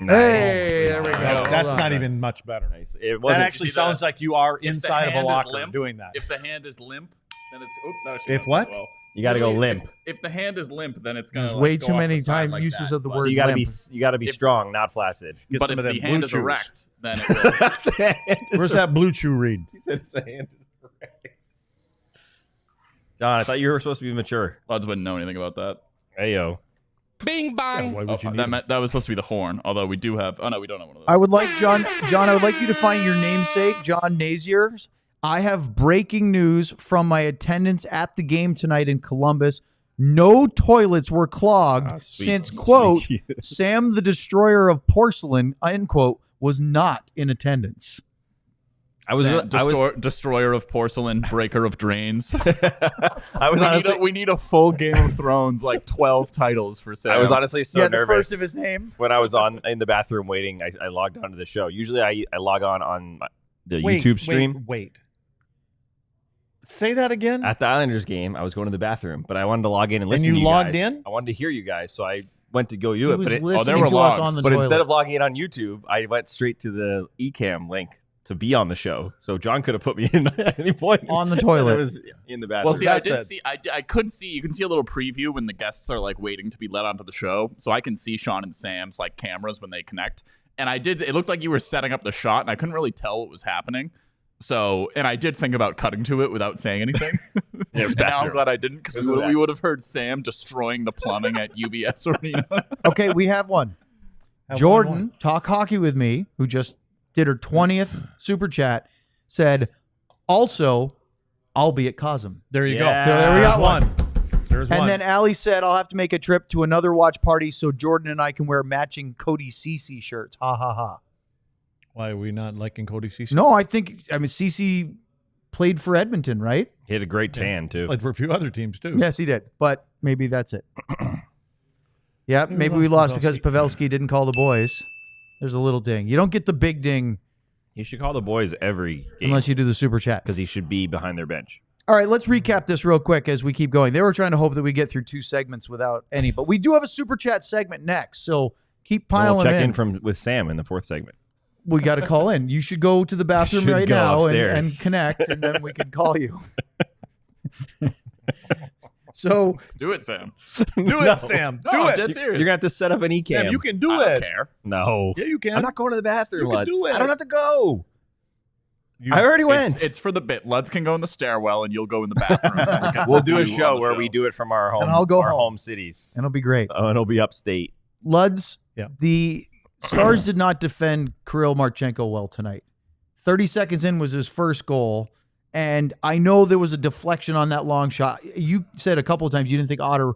Speaker 3: Nice.
Speaker 2: Hey, there we go.
Speaker 4: That's
Speaker 2: Hold
Speaker 4: not
Speaker 2: on.
Speaker 4: even much better.
Speaker 3: Nice. It
Speaker 4: That
Speaker 3: wasn't.
Speaker 4: actually
Speaker 5: see that?
Speaker 4: sounds like you are
Speaker 5: If the
Speaker 4: inside of a
Speaker 5: hand is
Speaker 4: locker
Speaker 5: limp,
Speaker 4: doing that.
Speaker 5: If the hand is limp, then it's. No, she
Speaker 4: If
Speaker 5: doesn't
Speaker 4: what?
Speaker 5: as well.
Speaker 3: You got to go
Speaker 5: Usually,
Speaker 3: limp.
Speaker 5: If the hand is limp, then it's gonna.
Speaker 2: There's
Speaker 5: like,
Speaker 2: way
Speaker 5: go
Speaker 2: too
Speaker 5: off
Speaker 2: many
Speaker 5: the side
Speaker 2: time
Speaker 5: like
Speaker 2: uses
Speaker 5: that.
Speaker 2: of the
Speaker 5: But
Speaker 2: word
Speaker 3: So you got to
Speaker 2: limp.
Speaker 3: be
Speaker 5: If-
Speaker 3: strong, not flaccid.
Speaker 4: Get
Speaker 5: But
Speaker 4: some
Speaker 5: if
Speaker 4: of
Speaker 5: the
Speaker 4: them
Speaker 5: hand
Speaker 4: blue
Speaker 5: is
Speaker 4: chews.
Speaker 5: erect, then it will.
Speaker 4: Where's that blue chew read?
Speaker 3: He said the hand is erect. John, I thought you were supposed to be mature.
Speaker 5: Luds wouldn't know anything about that.
Speaker 3: Hey yo.
Speaker 6: Bing bang.
Speaker 4: Why
Speaker 5: Oh,
Speaker 4: would you need it?
Speaker 5: that was supposed to be the horn. Although we do have. Oh no, we don't have one of those.
Speaker 2: I would like John, I would like you to find your namesake, John Nazier. I have breaking news from my attendance at the game tonight in Columbus. No toilets were clogged
Speaker 3: sweet.
Speaker 2: since, quote,
Speaker 3: Sweet.
Speaker 2: Sam the Destroyer of Porcelain, end quote, was not in attendance.
Speaker 3: I was.
Speaker 5: Destroyer of porcelain, breaker of drains.
Speaker 3: I was honestly.
Speaker 5: we need a full Game of Thrones, like 12 titles for Sam.
Speaker 3: I was honestly so
Speaker 2: the
Speaker 3: nervous.
Speaker 2: first of his name.
Speaker 3: When I was in the bathroom waiting, I logged onto the show. Usually, I log on the YouTube stream.
Speaker 4: Wait. Say that again.
Speaker 3: At the Islanders game, I was going to the bathroom, but I wanted to log in and listen
Speaker 4: you
Speaker 3: to you
Speaker 4: logged
Speaker 3: guys.
Speaker 4: in?
Speaker 3: I wanted to hear you guys, so I went to go do
Speaker 2: He
Speaker 3: it.
Speaker 2: was
Speaker 3: But it,
Speaker 2: listening
Speaker 5: there were
Speaker 2: to us
Speaker 5: logs.
Speaker 2: on the
Speaker 3: but
Speaker 2: toilet.
Speaker 3: instead of logging in on YouTube, I went straight to the eCam link to be on the show. So John could have put me in at any point
Speaker 2: On the
Speaker 3: I
Speaker 2: toilet.
Speaker 3: was in the bathroom.
Speaker 5: Well, see, I did see. I could see. You can see a little preview when the guests are like waiting to be let onto the show, so I can see Sean and Sam's like cameras when they connect. And I did. It looked like you were setting up the shot, and I couldn't really tell what was happening. So, and I did think about cutting to it without saying anything.
Speaker 3: Yeah, it was
Speaker 5: And now I'm
Speaker 3: bathroom.
Speaker 5: glad I didn't, because
Speaker 3: Listen to
Speaker 5: we
Speaker 3: that.
Speaker 5: would have heard Sam destroying the plumbing at UBS Arena.
Speaker 2: Okay, we have one. Jordan, Talk Hockey with Me, who just did her 20th super chat, said, also, I'll be at Cosm.
Speaker 4: There you
Speaker 3: Yeah.
Speaker 4: go.
Speaker 2: So there we got
Speaker 4: There's one. There's
Speaker 2: And
Speaker 4: one.
Speaker 2: then Allie said, I'll have to make a trip to another watch party so Jordan and I can wear matching Cody Cece shirts. Ha ha ha.
Speaker 4: Why are we not liking Cody Cece?
Speaker 2: No, I mean, Cece played for Edmonton, right?
Speaker 3: He had a great tan too.
Speaker 4: Played for a few other teams too.
Speaker 2: Yes, he did. But maybe that's it. Yeah, maybe we lost because Pavelski didn't call the boys. There's a little ding. You don't get the big ding
Speaker 3: He should call the boys every game
Speaker 2: unless you do the super chat.
Speaker 3: because he should be behind their bench.
Speaker 2: All right, let's recap this real quick as we keep going. They were trying to hope that we get through 2 segments without any, but we do have a super chat segment next, so keep piling
Speaker 3: We'll check
Speaker 2: in.
Speaker 3: in with Sam in the 4th segment.
Speaker 2: We got to call in. You should go to the bathroom
Speaker 3: Should
Speaker 2: right
Speaker 3: go
Speaker 2: now
Speaker 3: upstairs.
Speaker 2: and connect, and then we can call you. So
Speaker 5: Do it, Sam.
Speaker 4: Do it, Sam.
Speaker 5: No,
Speaker 4: Do
Speaker 5: I'm
Speaker 4: it.
Speaker 5: dead serious.
Speaker 3: You're gonna have to set up an eCam.
Speaker 4: Sam, you can do
Speaker 5: I don't
Speaker 4: it.
Speaker 5: care.
Speaker 3: No,
Speaker 4: Yeah, you can.
Speaker 3: I'm not going to the bathroom.
Speaker 4: You can
Speaker 3: Lud.
Speaker 4: do it.
Speaker 3: I don't have to go.
Speaker 4: You-
Speaker 3: I already went.
Speaker 5: It's for the bit. Luds can go in the stairwell, and you'll go in the bathroom. And
Speaker 3: We'll do a
Speaker 5: on
Speaker 3: show
Speaker 5: the
Speaker 3: where we do it from our home.
Speaker 2: And I'll go
Speaker 3: our
Speaker 2: home.
Speaker 3: home cities.
Speaker 2: and it'll be great.
Speaker 3: Oh, and it'll be upstate.
Speaker 2: Luds,
Speaker 4: Yeah.
Speaker 2: the Stars did not defend Kirill Marchenko well tonight. 30 seconds in was his first goal, and I know there was a deflection on that long shot. You said a couple of times you didn't think Otter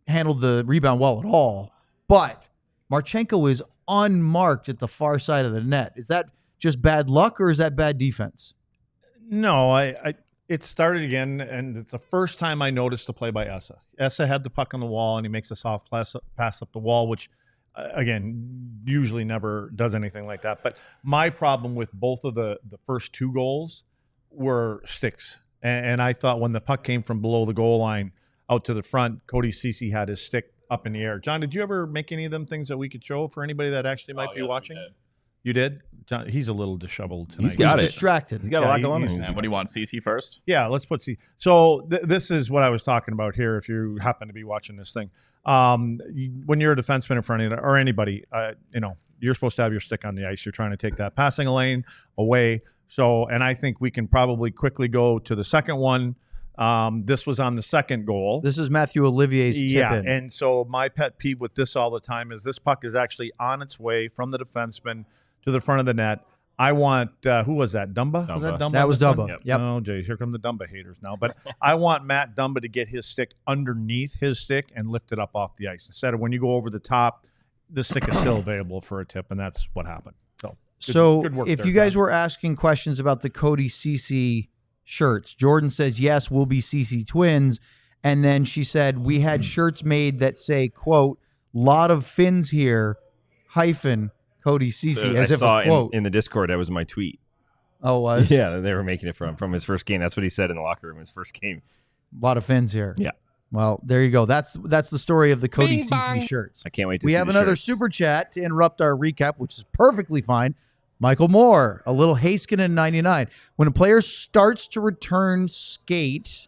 Speaker 2: handled the rebound well at all, but Marchenko is unmarked at the far side of the net. Is that just bad luck, or is that bad defense?
Speaker 4: No, it started again, and it's the first time I noticed the play by Essa. Essa had the puck on the wall, and he makes a soft pass up the wall, which, again, usually never does anything like that. But my problem with both of the first 2 goals were sticks. And I thought when the puck came from below the goal line out to the front, Cody Cece had his stick up in the air. John, did you ever make any of them things that we could show for anybody that actually might be watching? You did? John, he's a little disheveled tonight.
Speaker 3: He's got
Speaker 2: He's
Speaker 3: it.
Speaker 2: distracted.
Speaker 3: He's got a
Speaker 4: Yeah,
Speaker 3: lot going on.
Speaker 5: And what do you want, CC first?
Speaker 4: Yeah, let's put C. So this is what I was talking about here. If you happen to be watching this thing, when you're a defenseman in front of you or anybody, you're supposed to have your stick on the ice. You're trying to take that passing lane away. So, and I think we can probably quickly go to the second one. This was on the second goal.
Speaker 2: This is Matthew Olivier's tip
Speaker 4: Yeah,
Speaker 2: in.
Speaker 4: and so my pet peeve with this all the time is this puck is actually on its way from the defenseman to the front of the net. I want who was that? Dumba? Was that
Speaker 3: Dumba.
Speaker 4: Dumba?
Speaker 2: That was
Speaker 4: on
Speaker 2: Dumba.
Speaker 4: this one?
Speaker 2: Yep.
Speaker 4: Oh, geez, here come the Dumba haters now. But I want Matt Dumba to get his stick underneath his stick and lift it up off the ice instead of when you go over the top. The stick is still available for a tip, and that's what happened. So, good work
Speaker 2: if
Speaker 4: there,
Speaker 2: you guys
Speaker 4: Don.
Speaker 2: were asking questions about the Cody CC shirts, Jordan says, yes, we'll be CC twins. And then she said, we had shirts made that say, quote, lot of fins here, hyphen, Cody CC, as
Speaker 3: I
Speaker 2: if
Speaker 3: saw
Speaker 2: a quote.
Speaker 3: in the Discord, that was my tweet.
Speaker 2: Oh, it was?
Speaker 3: Yeah, they were making it from his first game. That's what he said in the locker room, his first game.
Speaker 2: A lot of fins here.
Speaker 3: Yeah.
Speaker 2: Well, there you go. That's the story of the Cody
Speaker 6: Bing
Speaker 2: CC
Speaker 6: bong.
Speaker 2: shirts.
Speaker 3: I can't wait to
Speaker 2: We
Speaker 3: see
Speaker 2: have
Speaker 3: the
Speaker 2: another
Speaker 3: shirts.
Speaker 2: super chat to interrupt our recap, which is perfectly fine. Michael Moore, a little Haskinen 99. When a player starts to return skate,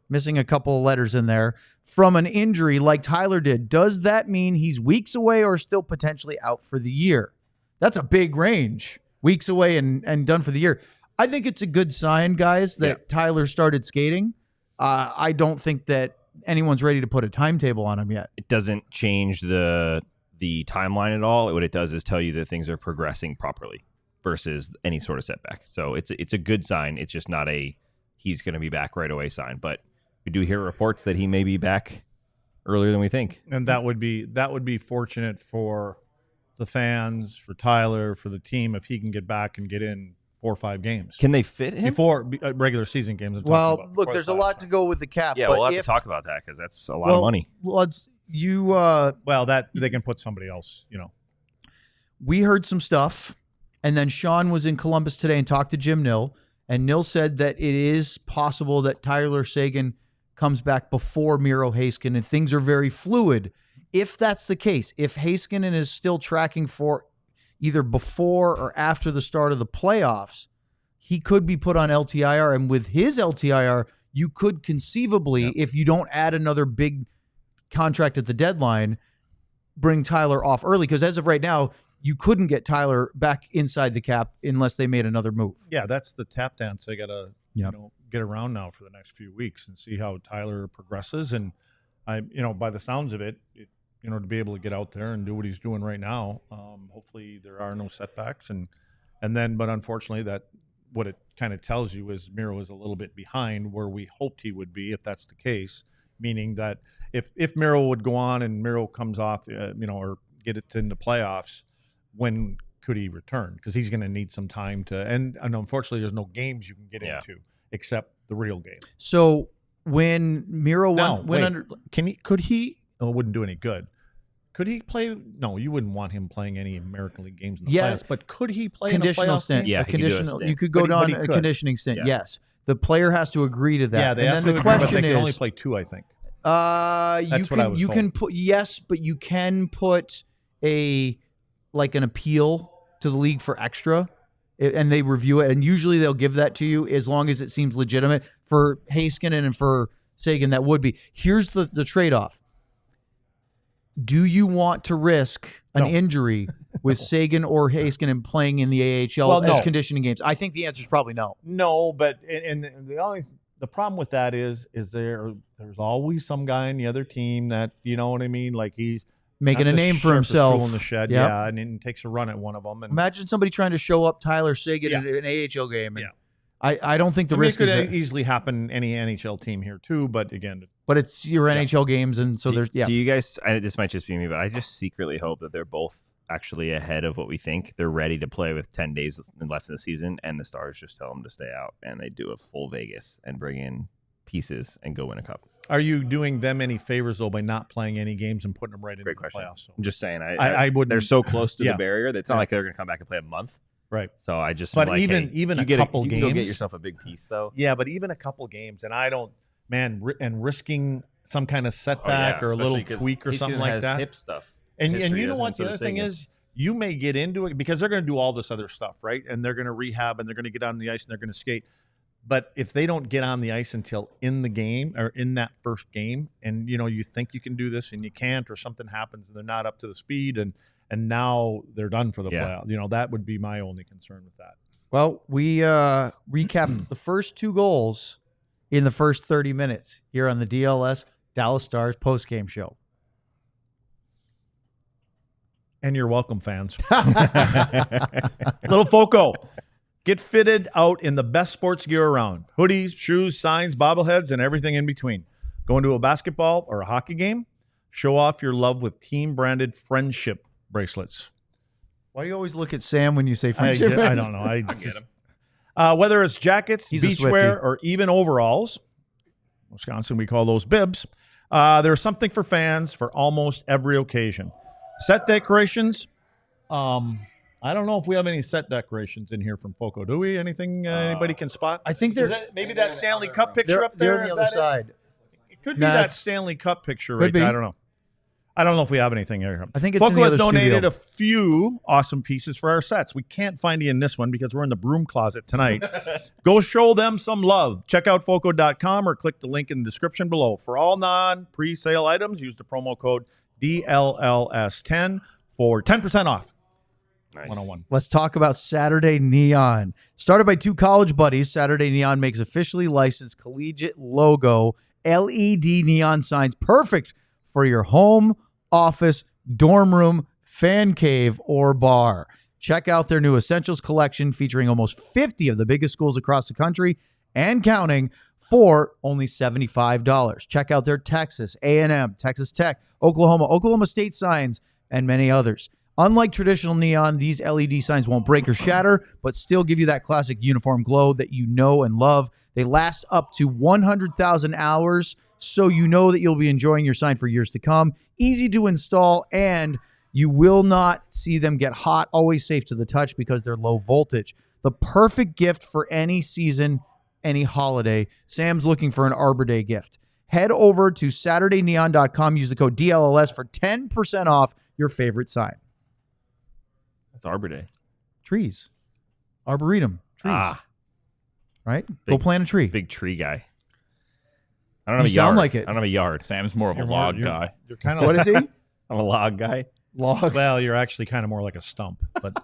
Speaker 2: missing a couple of letters in there, from an injury like Tyler did, does that mean he's weeks away or still potentially out for the year? That's a big range. Weeks away and done for the year. I think it's a good sign, guys, that Tyler started skating. I don't think that anyone's ready to put a timetable on him yet.
Speaker 3: It doesn't change the timeline at all. What it does is tell you that things are progressing properly versus any sort of setback. So it's a good sign. It's just not a he's going to be back right away sign. But we do hear reports that he may be back earlier than we think.
Speaker 4: And that would be fortunate for the fans, for Tyler, for the team if he can get back and get in 4 or 5 games.
Speaker 3: Can they fit him?
Speaker 4: Before regular season games. I'm talking
Speaker 2: Well,
Speaker 4: about,
Speaker 2: look,
Speaker 4: before
Speaker 2: there's
Speaker 4: the
Speaker 2: a lot to go with the cap.
Speaker 3: Yeah,
Speaker 2: but
Speaker 3: we'll have
Speaker 2: if,
Speaker 3: to talk about that because that's a lot of money.
Speaker 4: Well, that they can put somebody else,
Speaker 2: We heard some stuff, and then Sean was in Columbus today and talked to Jim Nill, and Nill said that it is possible that Tyler Seguin comes back before Miro Heiskanen, and things are very fluid. If that's the case, if Heiskanen is still tracking for either before or after the start of the playoffs, he could be put on LTIR, and with his LTIR, you could conceivably, if you don't add another big contract at the deadline, bring Tyler off early, because as of right now, you couldn't get Tyler back inside the cap unless they made another move.
Speaker 4: Yeah, that's the tap dance they got to
Speaker 2: Yep.
Speaker 4: get around now for the next few weeks and see how Tyler progresses. And by the sounds of it, to be able to get out there and do what he's doing right now, hopefully there are no setbacks. But unfortunately, that what it kind of tells you is Miro is a little bit behind where we hoped he would be, if that's the case. Meaning that if Miro would go on and Miro comes off, or get it in the playoffs, when could he return? Because he's going to need some time to. And unfortunately, there's no games you can get into except the real game.
Speaker 2: So when Miro went
Speaker 4: wait,
Speaker 2: under,
Speaker 4: could he? Oh, it wouldn't do any good. Could he play? No, you wouldn't want him playing any American League games in the playoffs. But could he play
Speaker 2: conditional
Speaker 4: in a playoff
Speaker 2: stint?
Speaker 4: game?
Speaker 3: Yeah,
Speaker 2: a
Speaker 3: he could do a
Speaker 2: conditional.
Speaker 3: stint.
Speaker 2: You could go
Speaker 4: But
Speaker 2: down
Speaker 4: he
Speaker 2: a
Speaker 4: could.
Speaker 2: conditioning stint.
Speaker 3: Yeah.
Speaker 2: Yes, the player has to agree to that.
Speaker 4: Yeah, they
Speaker 2: and
Speaker 4: have
Speaker 2: then
Speaker 4: to
Speaker 2: the
Speaker 4: agree, but
Speaker 2: question
Speaker 4: they can
Speaker 2: is,
Speaker 4: only play 2, I think.
Speaker 2: you
Speaker 4: what I was
Speaker 2: can
Speaker 4: told.
Speaker 2: put but you can put an appeal to the league for extra, and they review it, and usually they'll give that to you as long as it seems legitimate. For Heiskanen and for Seguin, that would be. Here's the trade-off. Do you want to risk an injury with Seguin or Heiskanen playing in the AHL as conditioning games? I think the answer is probably no.
Speaker 4: No, but and the problem with that is there's always some guy on the other team that what I mean, like he's
Speaker 2: Making
Speaker 4: got
Speaker 2: a
Speaker 4: the
Speaker 2: name for
Speaker 4: sharpest
Speaker 2: himself.
Speaker 4: tool in the shed,
Speaker 2: Yep.
Speaker 4: and then takes a run at one of them. And
Speaker 2: Imagine somebody trying to show up Tyler Seguin in an AHL game. And I don't think the risk
Speaker 4: could
Speaker 2: is there.
Speaker 4: easily happen any NHL team here too. But again,
Speaker 2: But it's your NHL games, and so there's
Speaker 3: Do you guys? This might just be me, but I just secretly hope that they're both actually ahead of what we think. They're ready to play with 10 days left in the season, and the Stars just tell them to stay out, and they do a full Vegas and bring in pieces and go win a cup.
Speaker 4: are you doing them any favors though by not playing any games and putting them right into
Speaker 3: Great
Speaker 4: the
Speaker 3: question.
Speaker 4: playoffs? So,
Speaker 3: I'm just saying,
Speaker 4: I wouldn't.
Speaker 3: they're so close to
Speaker 4: Yeah.
Speaker 3: the barrier that it's not like they're going to come back and play a month.
Speaker 4: right.
Speaker 3: So I just,
Speaker 4: But
Speaker 3: am like,
Speaker 4: even
Speaker 3: if
Speaker 4: a
Speaker 3: you get
Speaker 4: couple
Speaker 3: if you can go get
Speaker 4: games-
Speaker 3: yourself a big piece though.
Speaker 4: Yeah, but even a couple games, and I don't, and risking some kind of setback or a little tweak or something like that.
Speaker 3: Hip stuff.
Speaker 4: And
Speaker 3: history
Speaker 4: you know
Speaker 3: doesn't,
Speaker 4: what?
Speaker 3: so
Speaker 4: The
Speaker 3: does
Speaker 4: other thing
Speaker 3: Seguin.
Speaker 4: is, you may get into it because they're going to do all this other stuff, right? And they're going to rehab and they're going to get on the ice and they're going to skate. But if they don't get on the ice until in the game or in that first game, and you think you can do this and you can't, or something happens and they're not up to the speed, and now they're done for the playoff. That would be my only concern with that.
Speaker 2: Well, we recapped the first 2 goals in the first 30 minutes here on the DLS Dallas Stars postgame show.
Speaker 4: And you're welcome, fans. Little Foco. Get fitted out in the best sports gear around. Hoodies, shoes, signs, bobbleheads, and everything in between. Going to a basketball or a hockey game? Show off your love with team-branded friendship bracelets.
Speaker 2: Why do you always look at Sam when you say
Speaker 4: I
Speaker 2: friendship?
Speaker 4: don't know. I get him. Whether it's jackets,
Speaker 2: He's a
Speaker 4: beachwear,
Speaker 2: Swiftie.
Speaker 4: or even overalls, Wisconsin, we call those bibs, there's something for fans for almost every occasion. Set decorations. I don't know if we have any set decorations in here from Foco. Do we? Anything anybody can spot?
Speaker 2: I think
Speaker 4: Is that maybe that Stanley Cup picture up
Speaker 2: they're
Speaker 4: there.
Speaker 2: on the
Speaker 4: Is
Speaker 2: other
Speaker 4: that it?
Speaker 2: side.
Speaker 4: It could be
Speaker 2: Nah,
Speaker 4: that
Speaker 2: it's-
Speaker 4: Stanley Cup picture
Speaker 2: Could
Speaker 4: right there.
Speaker 2: be.
Speaker 4: I don't know. I don't know if we have anything here.
Speaker 2: I think it's in
Speaker 4: Foco
Speaker 2: the
Speaker 4: has
Speaker 2: other
Speaker 4: donated
Speaker 2: studio.
Speaker 4: a few awesome pieces for our sets. We can't find you in this one because we're in the broom closet tonight. Go show them some love. Check out Foco.com or click the link in the description below. For all non-pre-sale items, use the promo code DLLS10 for 10% off.
Speaker 3: Nice.
Speaker 4: 101.
Speaker 2: Let's talk about Saturday Neon. Started by two college buddies, Saturday Neon makes officially licensed collegiate logo LED neon signs perfect for your home, office, dorm room, fan cave, or bar. Check out their new Essentials collection featuring almost 50 of the biggest schools across the country and counting for only $75. Check out their Texas, A&M, Texas Tech, Oklahoma State signs, and many others. Unlike traditional neon, these LED signs won't break or shatter, but still give you that classic uniform glow that you know and love. They last up to 100,000 hours, so you know that you'll be enjoying your sign for years to come. Easy to install, and you will not see them get hot. Always safe to the touch because they're low voltage. The perfect gift for any season, any holiday. Sam's looking for an Arbor Day gift. Head over to SaturdayNeon.com. Use the code DLLS for 10% off your favorite sign.
Speaker 3: That's Arbor Day.
Speaker 2: Trees. Arboretum. Trees. Right? Go
Speaker 3: Big-
Speaker 2: plant a tree.
Speaker 3: Big tree guy. I don't have
Speaker 2: You
Speaker 3: a yard.
Speaker 2: sound like it.
Speaker 3: I don't have a yard.
Speaker 5: Sam's more of a log guy.
Speaker 4: You're kind of
Speaker 2: What is he?
Speaker 3: I'm a log guy.
Speaker 2: Logs.
Speaker 4: well, you're actually kind of more like a stump. But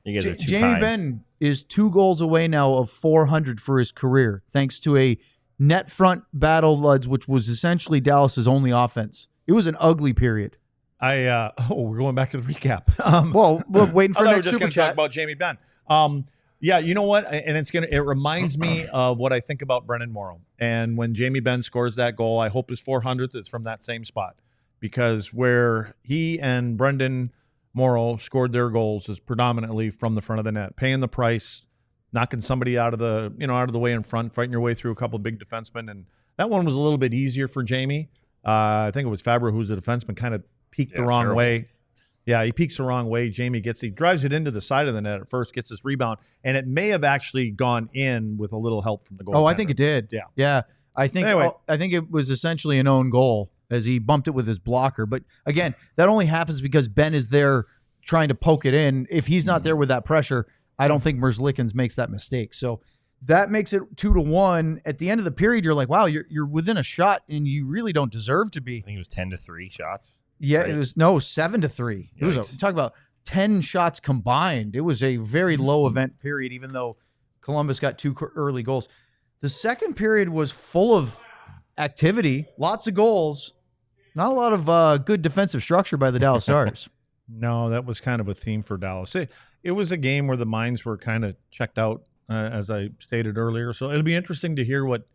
Speaker 3: You guys are too
Speaker 2: Jamie
Speaker 3: kind.
Speaker 2: Benn is 2 goals away now of 400 for his career, thanks to a net front battle, Luds, which was essentially Dallas's only offense. It was an ugly period.
Speaker 4: we're going back to the recap.
Speaker 2: Well, we're waiting
Speaker 4: I
Speaker 2: for
Speaker 4: thought we were
Speaker 2: next
Speaker 4: just
Speaker 2: super
Speaker 4: going to talk
Speaker 2: chat.
Speaker 4: about Jamie Benn. Yeah, you know what? And it reminds me of what I think about Brendan Morrow. And when Jamie Benn scores that goal, I hope his 400th is from that same spot, because where he and Brendan Morrow scored their goals is predominantly from the front of the net, paying the price, knocking somebody out of the way in front, fighting your way through a couple of big defensemen. And that one was a little bit easier for Jamie. I think it was Fabra, who's a defenseman, kind of peeked the wrong way. Yeah, he peeks the wrong way. Jamie drives it into the side of the net at first, gets his rebound, and it may have actually gone in with a little help from the goal.
Speaker 2: Oh, I think it did.
Speaker 4: Yeah.
Speaker 2: Yeah. I think it was essentially an own goal as he bumped it with his blocker. But again, that only happens because Ben is there trying to poke it in. If he's not there with that pressure, I don't think Merzlikins makes that mistake. So that makes it 2-1. At the end of the period, you're like, wow, you're within a shot, and you really don't deserve to be.
Speaker 3: I think it was 10-3 shots.
Speaker 2: Yeah,
Speaker 3: Right.
Speaker 2: it was 7-3. It was
Speaker 3: Yikes.
Speaker 2: talk about 10 shots combined. It was a very low event period, even though Columbus got 2 early goals. The second period was full of activity, lots of goals, not a lot of good defensive structure by the Dallas Stars.
Speaker 4: No, that was kind of a theme for Dallas. It was a game where the minds were kind of checked out, as I stated earlier. So it'll be interesting to hear what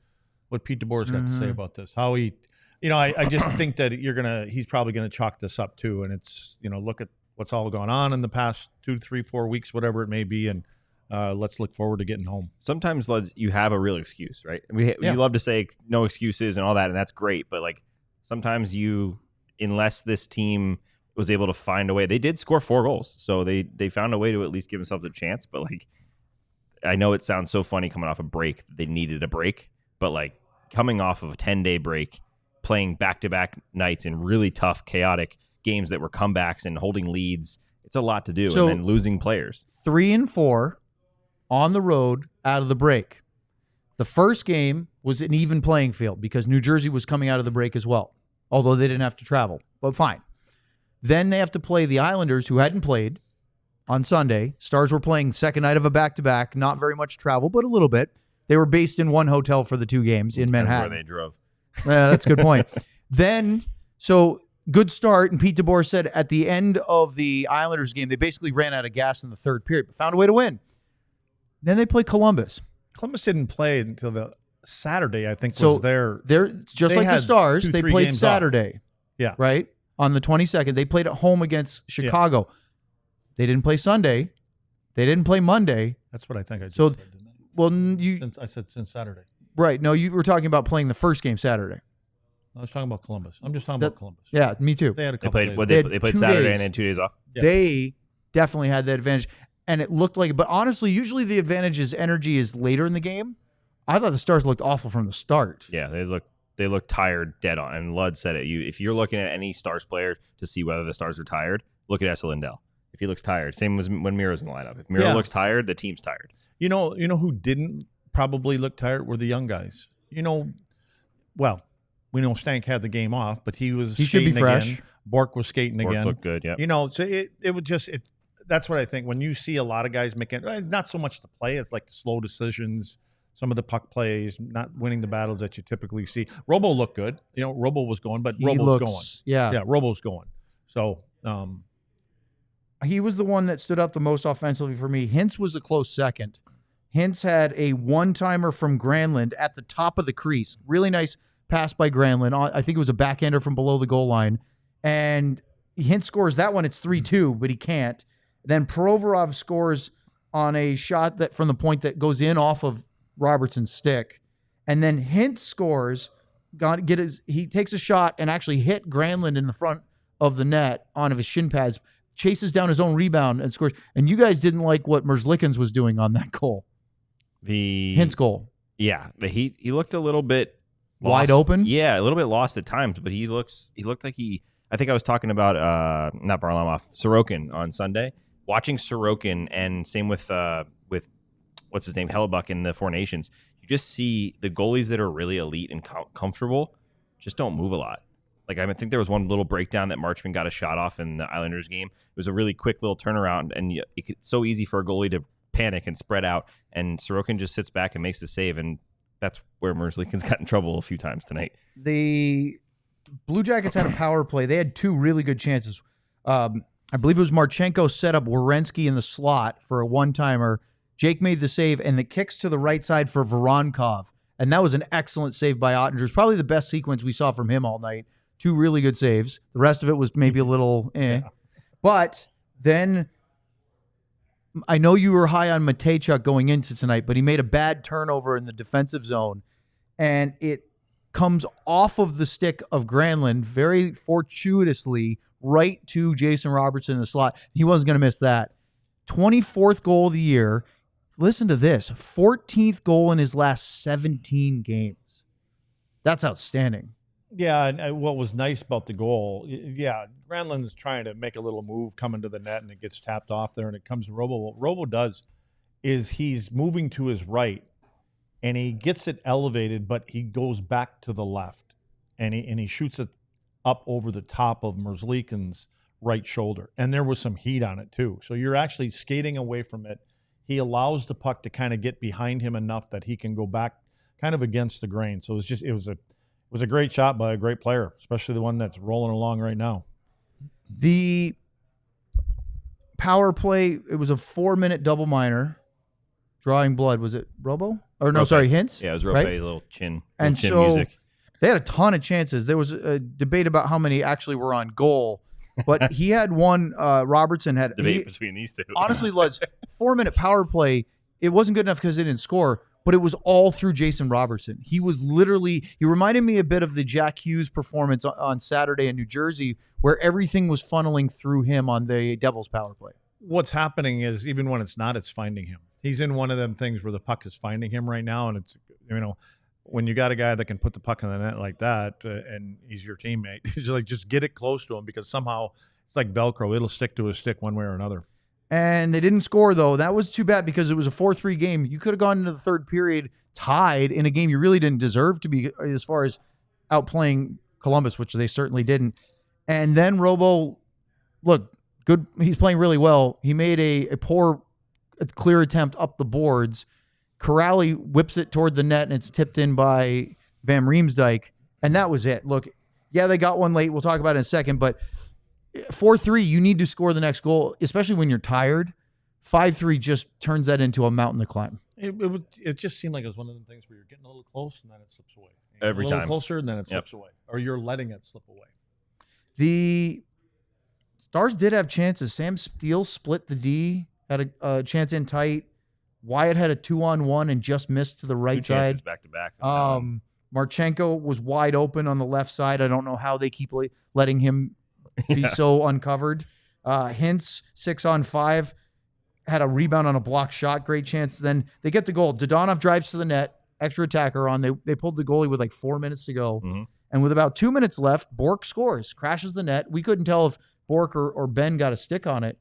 Speaker 4: Pete DeBoer's got to say about this. How he, I just think that he's probably gonna chalk this up too. And it's, look at what's all gone on in the past 2, 3, 4 weeks, whatever it may be, and let's look forward to getting home.
Speaker 3: Sometimes, Luds, you have a real excuse, right? We love to say no excuses and all that, and that's great. But like sometimes unless this team was able to find a way, they did score 4 goals, so they found a way to at least give themselves a chance. But like, I know it sounds so funny coming off a break that they needed a break, but like coming off of a 10-day break, playing back-to-back nights in really tough, chaotic games that were comebacks and holding leads, it's a lot to do.
Speaker 2: So-
Speaker 3: and then losing players.
Speaker 2: 3 and 4 on the road out of the break. The first game was an even playing field because New Jersey was coming out of the break as well, although they didn't have to travel, but fine. Then they have to play the Islanders, who hadn't played, on Sunday. Stars were playing second night of a back-to-back, not very much travel, but a little bit. They were based in one hotel for the 2 games in
Speaker 3: Depends
Speaker 2: Manhattan.
Speaker 3: where they drove.
Speaker 2: That's a good point. Then, so good start. And Pete DeBoer said at the end of the Islanders game, they basically ran out of gas in the third period, but found a way to win. Then they play Columbus.
Speaker 4: Columbus didn't play until the Saturday, I think,
Speaker 2: So
Speaker 4: was their.
Speaker 2: They're just
Speaker 4: They
Speaker 2: like the
Speaker 4: had
Speaker 2: Stars.
Speaker 4: 2-3
Speaker 2: They played
Speaker 4: games off.
Speaker 2: Saturday.
Speaker 4: Yeah.
Speaker 2: Right? On the 22nd. They played at home against Chicago. They didn't play Sunday. They didn't play Monday.
Speaker 4: That's what I think I just
Speaker 2: So,
Speaker 4: said, didn't I?
Speaker 2: Well, you
Speaker 4: I said since Saturday.
Speaker 2: right. No, you were talking about playing the first game Saturday.
Speaker 4: I was talking about Columbus. I'm just talking about Columbus.
Speaker 2: Yeah, me too.
Speaker 4: They had a
Speaker 3: They
Speaker 4: couple
Speaker 3: played.
Speaker 4: days.
Speaker 3: What
Speaker 2: They
Speaker 3: they
Speaker 2: had
Speaker 3: played
Speaker 2: 2
Speaker 3: Saturday
Speaker 2: days.
Speaker 3: and then 2 days off.
Speaker 4: Yeah.
Speaker 2: They definitely had that advantage. And it looked like, but honestly, usually the advantage is energy is later in the game. I thought the Stars looked awful from the start.
Speaker 3: Yeah, they look tired, dead on. And Lud said it. If you're looking at any Stars player to see whether the Stars are tired, look at Esa Lindell. If he looks tired, same as when Miro's in the lineup. If Miro looks tired, the team's tired.
Speaker 4: You know who didn't probably look tired were the young guys. Well, we know Stank had the game off, but he was
Speaker 2: He should be
Speaker 4: skating
Speaker 2: fresh.
Speaker 4: again. Bourque was skating
Speaker 3: Bourque
Speaker 4: again.
Speaker 3: looked good, yeah.
Speaker 4: So it would just that's what I think. When you see a lot of guys making not so much the play, it's like the slow decisions, some of the puck plays, not winning the battles that you typically see. Robo looked good. Robo was going, but Robo's going.
Speaker 2: Yeah.
Speaker 4: Robo's going. So
Speaker 2: He was the one that stood out the most offensively for me. Hintz was a close second. Hintz had a one-timer from Granlund at the top of the crease. Really nice pass by Granlund. I think it was a backhander from below the goal line. And Hintz scores that one. It's 3-2, but he can't. Then Provorov scores on a shot that from the point that goes in off of Robertson's stick. And then Hintz scores. He takes a shot and actually hit Granlund in the front of the net on his shin pads, chases down his own rebound and scores. And you guys didn't like what Merzlikins was doing on that goal.
Speaker 3: The
Speaker 2: Hintz goal.
Speaker 3: Yeah, he looked a little bit
Speaker 2: Wide
Speaker 3: lost.
Speaker 2: open?
Speaker 3: Yeah, a little bit lost at times, but he looked like I think I was talking about not Varlamov, Sorokin on Sunday. Watching Sorokin and same with what's his name, Hellebuck in the Four Nations. You just see the goalies that are really elite and comfortable just don't move a lot. Like I think there was one little breakdown that Marchman got a shot off in the Islanders game. It was a really quick little turnaround, and it's so easy for a goalie to panic and spread out, and Sorokin just sits back and makes the save, and that's where Merzlikins got in trouble a few times tonight.
Speaker 2: The Blue Jackets had a power play. They had 2 really good chances. I believe it was Marchenko set up Werenski in the slot for a one-timer. Jake made the save, and the kicks to the right side for Voronkov, and that was an excellent save by Oettinger. It's probably the best sequence we saw from him all night. 2 really good saves. The rest of it was maybe a little But then I know you were high on Matejchuk going into tonight, but he made a bad turnover in the defensive zone, and it comes off of the stick of Granlund very fortuitously right to Jason Robertson in the slot. He wasn't going to miss that. 24th goal of the year. Listen to this. 14th goal in his last 17 games. That's outstanding.
Speaker 4: Yeah, and what was nice about the goal, Granlund's trying to make a little move coming to the net, and it gets tapped off there, and it comes to Robo. What Robo does is he's moving to his right, and he gets it elevated, but he goes back to the left, and he shoots it up over the top of Merzlikins' right shoulder, and there was some heat on it too. So you're actually skating away from it. He allows the puck to kind of get behind him enough that he can go back kind of against the grain. So it was a great shot by a great player, especially the one that's rolling along right now.
Speaker 2: The power play, it was a 4-minute double minor. Drawing blood. Was it Robo? Or no,
Speaker 3: Roope.
Speaker 2: sorry, Hintz?
Speaker 3: Yeah, it was Roope,
Speaker 2: right?
Speaker 3: a little chin
Speaker 2: And
Speaker 3: chin
Speaker 2: so
Speaker 3: music.
Speaker 2: they had a ton of chances. There was a debate about how many actually were on goal, but he had one. Robertson had
Speaker 3: Debate between these two.
Speaker 2: honestly, Lutz, 4-minute power play. It wasn't good enough because they didn't score, but it was all through Jason Robertson. He reminded me a bit of the Jack Hughes performance on Saturday in New Jersey, where everything was funneling through him on the Devils power play.
Speaker 4: What's happening is even when it's not, it's finding him. He's in one of them things where the puck is finding him right now, and it's when you got a guy that can put the puck in the net like that, and he's your teammate, he's like, just get it close to him, because somehow it's like Velcro. It'll stick to his stick one way or another.
Speaker 2: And they didn't score, though. That was too bad because it was a 4-3 game. You could have gone into the third period tied in a game you really didn't deserve to be as far as outplaying Columbus, which they certainly didn't. And then Robo, look, good. He's playing really well. He made a clear attempt up the boards. Corrali whips it toward the net, and it's tipped in by Van Riemsdyk, and that was it. Look, Yeah, they got one late. We'll talk about it in a second. But 4-3, you need to score the next goal, especially when you're tired. 5-3 just turns that into a mountain to climb.
Speaker 4: It just seemed like it was one of the things where you're getting a little close and then it slips away.
Speaker 3: Every
Speaker 4: a little
Speaker 3: time.
Speaker 4: closer and then it slips away. Or you're letting it slip away.
Speaker 2: The Stars did have chances. Sam Steele split the D, had a chance in tight. Wyatt had a 2-on-1 and just missed to the right
Speaker 3: Two chances
Speaker 2: side.
Speaker 3: back to back.
Speaker 2: Marchenko was wide open on the left side. I don't know how they keep letting him be so uncovered. Hintz, 6-on-5, had a rebound on a block shot. Great chance. Then they get the goal. Dodonov drives to the net. Extra attacker on. They pulled the goalie with like 4 minutes to go.
Speaker 3: Mm-hmm.
Speaker 2: And with about 2 minutes left, Bourque scores, crashes the net. We couldn't tell if Bourque or Benn got a stick on it.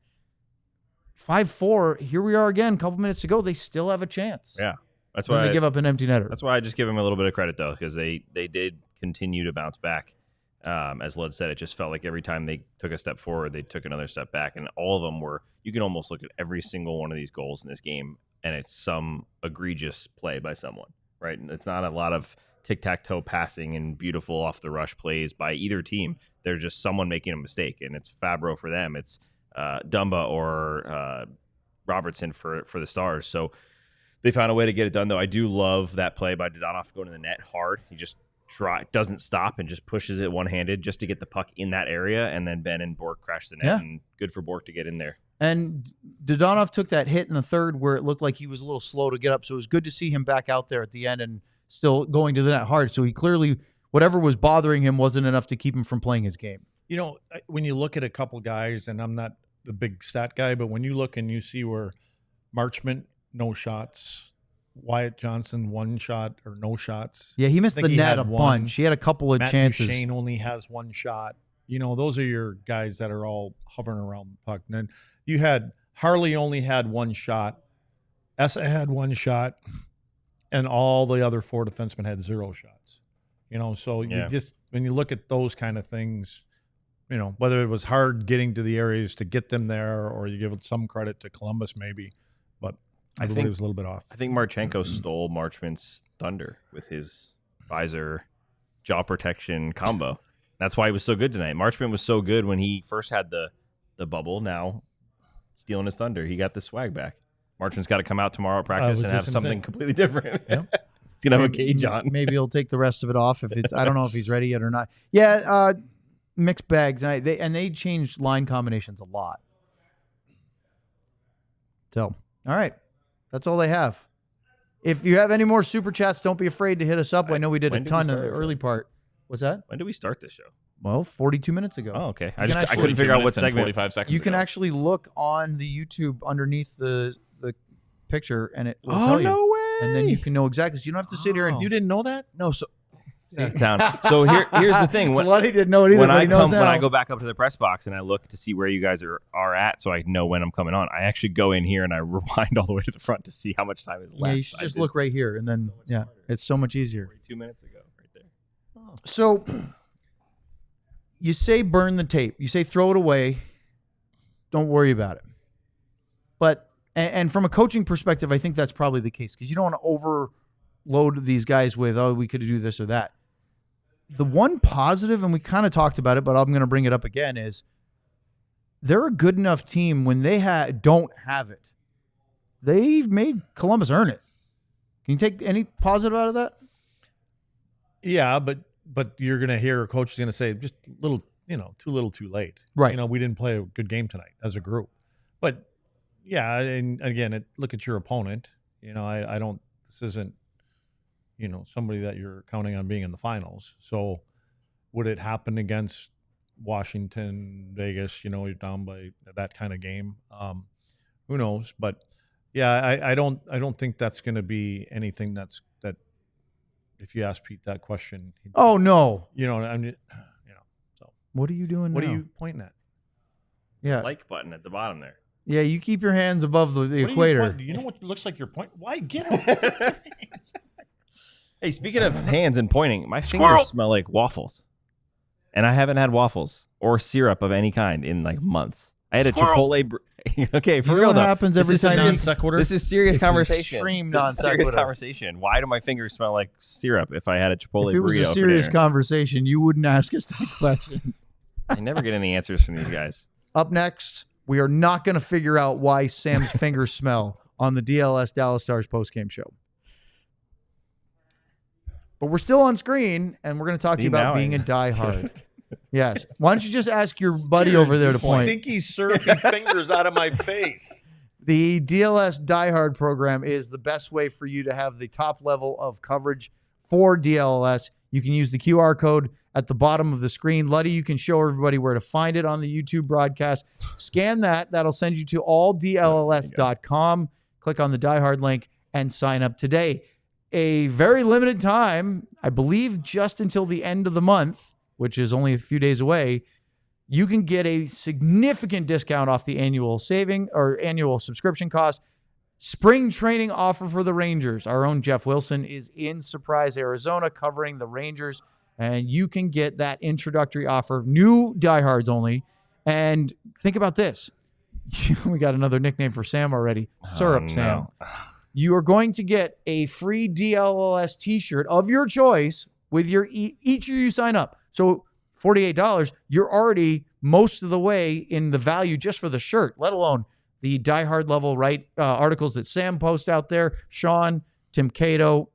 Speaker 2: 5-4. Here we are again. A couple minutes to go. They still have a chance.
Speaker 3: Yeah. That's
Speaker 2: When
Speaker 3: why
Speaker 2: they give up an empty netter.
Speaker 3: That's why I just give them a little bit of credit, though, because they did continue to bounce back. As Lud said, it just felt like every time they took a step forward, they took another step back. And all of them were, you can almost look at every single one of these goals in this game, and it's some egregious play by someone, right? And it's not a lot of tic-tac-toe passing and beautiful off-the-rush plays by either team. They're just someone making a mistake, and it's Fabro for them. It's Dumba or Robertson for the Stars. So they found a way to get it done, though. I do love that play by Dodonov going to the net hard. He just doesn't stop and just pushes it one-handed just to get the puck in that area, and then Benn and Bourque crash the net, and good for Bourque to get in there.
Speaker 2: And Dodonov took that hit in the third where it looked like he was a little slow to get up, so it was good to see him back out there at the end and still going to the net hard. So he clearly, whatever was bothering him wasn't enough to keep him from playing his game.
Speaker 4: You know, when you look at a couple guys, and I'm not the big stat guy, but when you look and you see where Marchment, no shots, Wyatt Johnson, 1 shot or no shots.
Speaker 2: Yeah, he missed
Speaker 4: I think
Speaker 2: the
Speaker 4: he
Speaker 2: net
Speaker 4: had
Speaker 2: a
Speaker 4: one.
Speaker 2: bunch. He had a couple of
Speaker 4: Matt
Speaker 2: chances.
Speaker 4: Shane only has 1 shot. You know, those are your guys that are all hovering around the puck. And then you had Harley only had 1 shot. Essa had 1 shot. And all the other 4 defensemen had 0 shots. You know, so you just, when you look at those kind of things, you know, whether it was hard getting to the areas to get them there, or you give some credit to Columbus maybe, but I think it was a little bit off.
Speaker 3: I think Marchenko stole Marchment's thunder with his visor jaw protection combo. That's why he was so good tonight. Marchment was so good when he first had the bubble. Now stealing his thunder, he got the swag back. Marchment's got to come out tomorrow at practice and have something completely different.
Speaker 2: Yeah.
Speaker 3: He's gonna have a cage on.
Speaker 2: Maybe he'll take the rest of it off if it's. I don't know if he's ready yet or not. Yeah, mixed bag tonight. They changed line combinations a lot. So, all right, that's all they have. If you have any more super chats, don't be afraid to hit us up. I know we did a ton in the early part. What's that?
Speaker 3: When did we start this show?
Speaker 2: Well, 42 minutes ago.
Speaker 3: Oh, okay.
Speaker 2: You
Speaker 3: I
Speaker 2: can actually-
Speaker 3: couldn't figure out what
Speaker 5: 42 minutes and
Speaker 3: segment.
Speaker 5: 45 seconds
Speaker 2: You can
Speaker 5: ago.
Speaker 2: actually look on the YouTube underneath the picture, and it will tell you.
Speaker 3: way!
Speaker 2: And then you can know exactly. So you don't have to sit here and
Speaker 4: You didn't know that?
Speaker 3: No, so down. So here's the thing.
Speaker 2: Bloody didn't know it either.
Speaker 3: When
Speaker 2: but
Speaker 3: I
Speaker 2: he knows now.
Speaker 3: when I go back up to the press box and I look to see where you guys are at, so I know when I'm coming on, I actually go in here and I rewind all the way to the front to see how much time is left.
Speaker 2: Yeah, you should just look right here, and then it's so much easier.
Speaker 3: 2 minutes ago, right there.
Speaker 2: So you say burn the tape. You say throw it away. Don't worry about it. But and from a coaching perspective, I think that's probably the case because you don't want to overload these guys with, oh, we could do this or that. The one positive, and we kind of talked about it, but I'm going to bring it up again, is they're a good enough team when they don't have it. They've made Columbus earn it. Can you take any positive out of that?
Speaker 4: Yeah, but you're going to hear a coach is going to say just little, too little, too late.
Speaker 2: Right.
Speaker 4: We didn't play a good game tonight as a group. But yeah, and again, look at your opponent. I don't. This isn't, somebody that you're counting on being in the finals. So would it happen against Washington, Vegas? You're down by that kind of game. Who knows? But yeah, I don't think that's going to be anything that. If you ask Pete that question,
Speaker 2: Oh no!
Speaker 4: So
Speaker 2: What are you doing?
Speaker 4: what
Speaker 2: now?
Speaker 4: are you pointing at?
Speaker 2: Yeah,
Speaker 3: Like button at the bottom there.
Speaker 2: yeah. You keep your hands above the
Speaker 4: What are you
Speaker 2: equator.
Speaker 4: pointing- You know what looks like you're pointing? Why get him?
Speaker 3: Hey, speaking of hands and pointing, my fingers smell like waffles, and I haven't had waffles or syrup of any kind in like months. I had a Chipotle. Okay, for
Speaker 2: You know
Speaker 3: real
Speaker 2: what
Speaker 3: though.
Speaker 2: happens
Speaker 3: This
Speaker 2: every
Speaker 3: is
Speaker 2: time you-
Speaker 3: serious-
Speaker 4: sequitur?
Speaker 3: This is serious
Speaker 2: This is
Speaker 3: conversation.
Speaker 2: extreme
Speaker 3: This is serious
Speaker 2: non-sequitur.
Speaker 3: conversation. Why do my fingers smell like syrup if I had a Chipotle
Speaker 2: If it was
Speaker 3: burrito
Speaker 2: a
Speaker 3: for
Speaker 2: serious
Speaker 3: dinner?
Speaker 2: conversation, you wouldn't ask us that question.
Speaker 3: I never get any answers from these guys.
Speaker 2: Up next, we are not going to figure out why Sam's fingers smell on the DLS Dallas Stars postgame show. But we're still on screen, and we're going to talk to you
Speaker 3: See,
Speaker 2: about
Speaker 3: now
Speaker 2: being
Speaker 3: I-
Speaker 2: a diehard. Yes. Why don't you just ask your buddy over there to point?
Speaker 4: Stinky, syrupy fingers out of my face.
Speaker 2: The DLS Diehard program is the best way for you to have the top level of coverage for DLLS. You can use the QR code at the bottom of the screen. Luddy, you can show everybody where to find it on the YouTube broadcast. Scan that. That'll send you to alldlls.com. Click on the Diehard link and sign up today. A very limited time, I believe just until the end of the month, which is only a few days away, you can get a significant discount off the annual saving or annual subscription cost. Spring training offer for the Rangers. Our own Jeff Wilson is in Surprise, Arizona, covering the Rangers, and you can get that introductory offer, new diehards only. And think about this. We got another nickname for Sam already. Syrup
Speaker 3: no.
Speaker 2: Sam. You are going to get a free DLLS t-shirt of your choice with your each year you sign up. So $48, you're already most of the way in the value just for the shirt, let alone the diehard level articles that Sam posts out there, Sean, Tim Cato,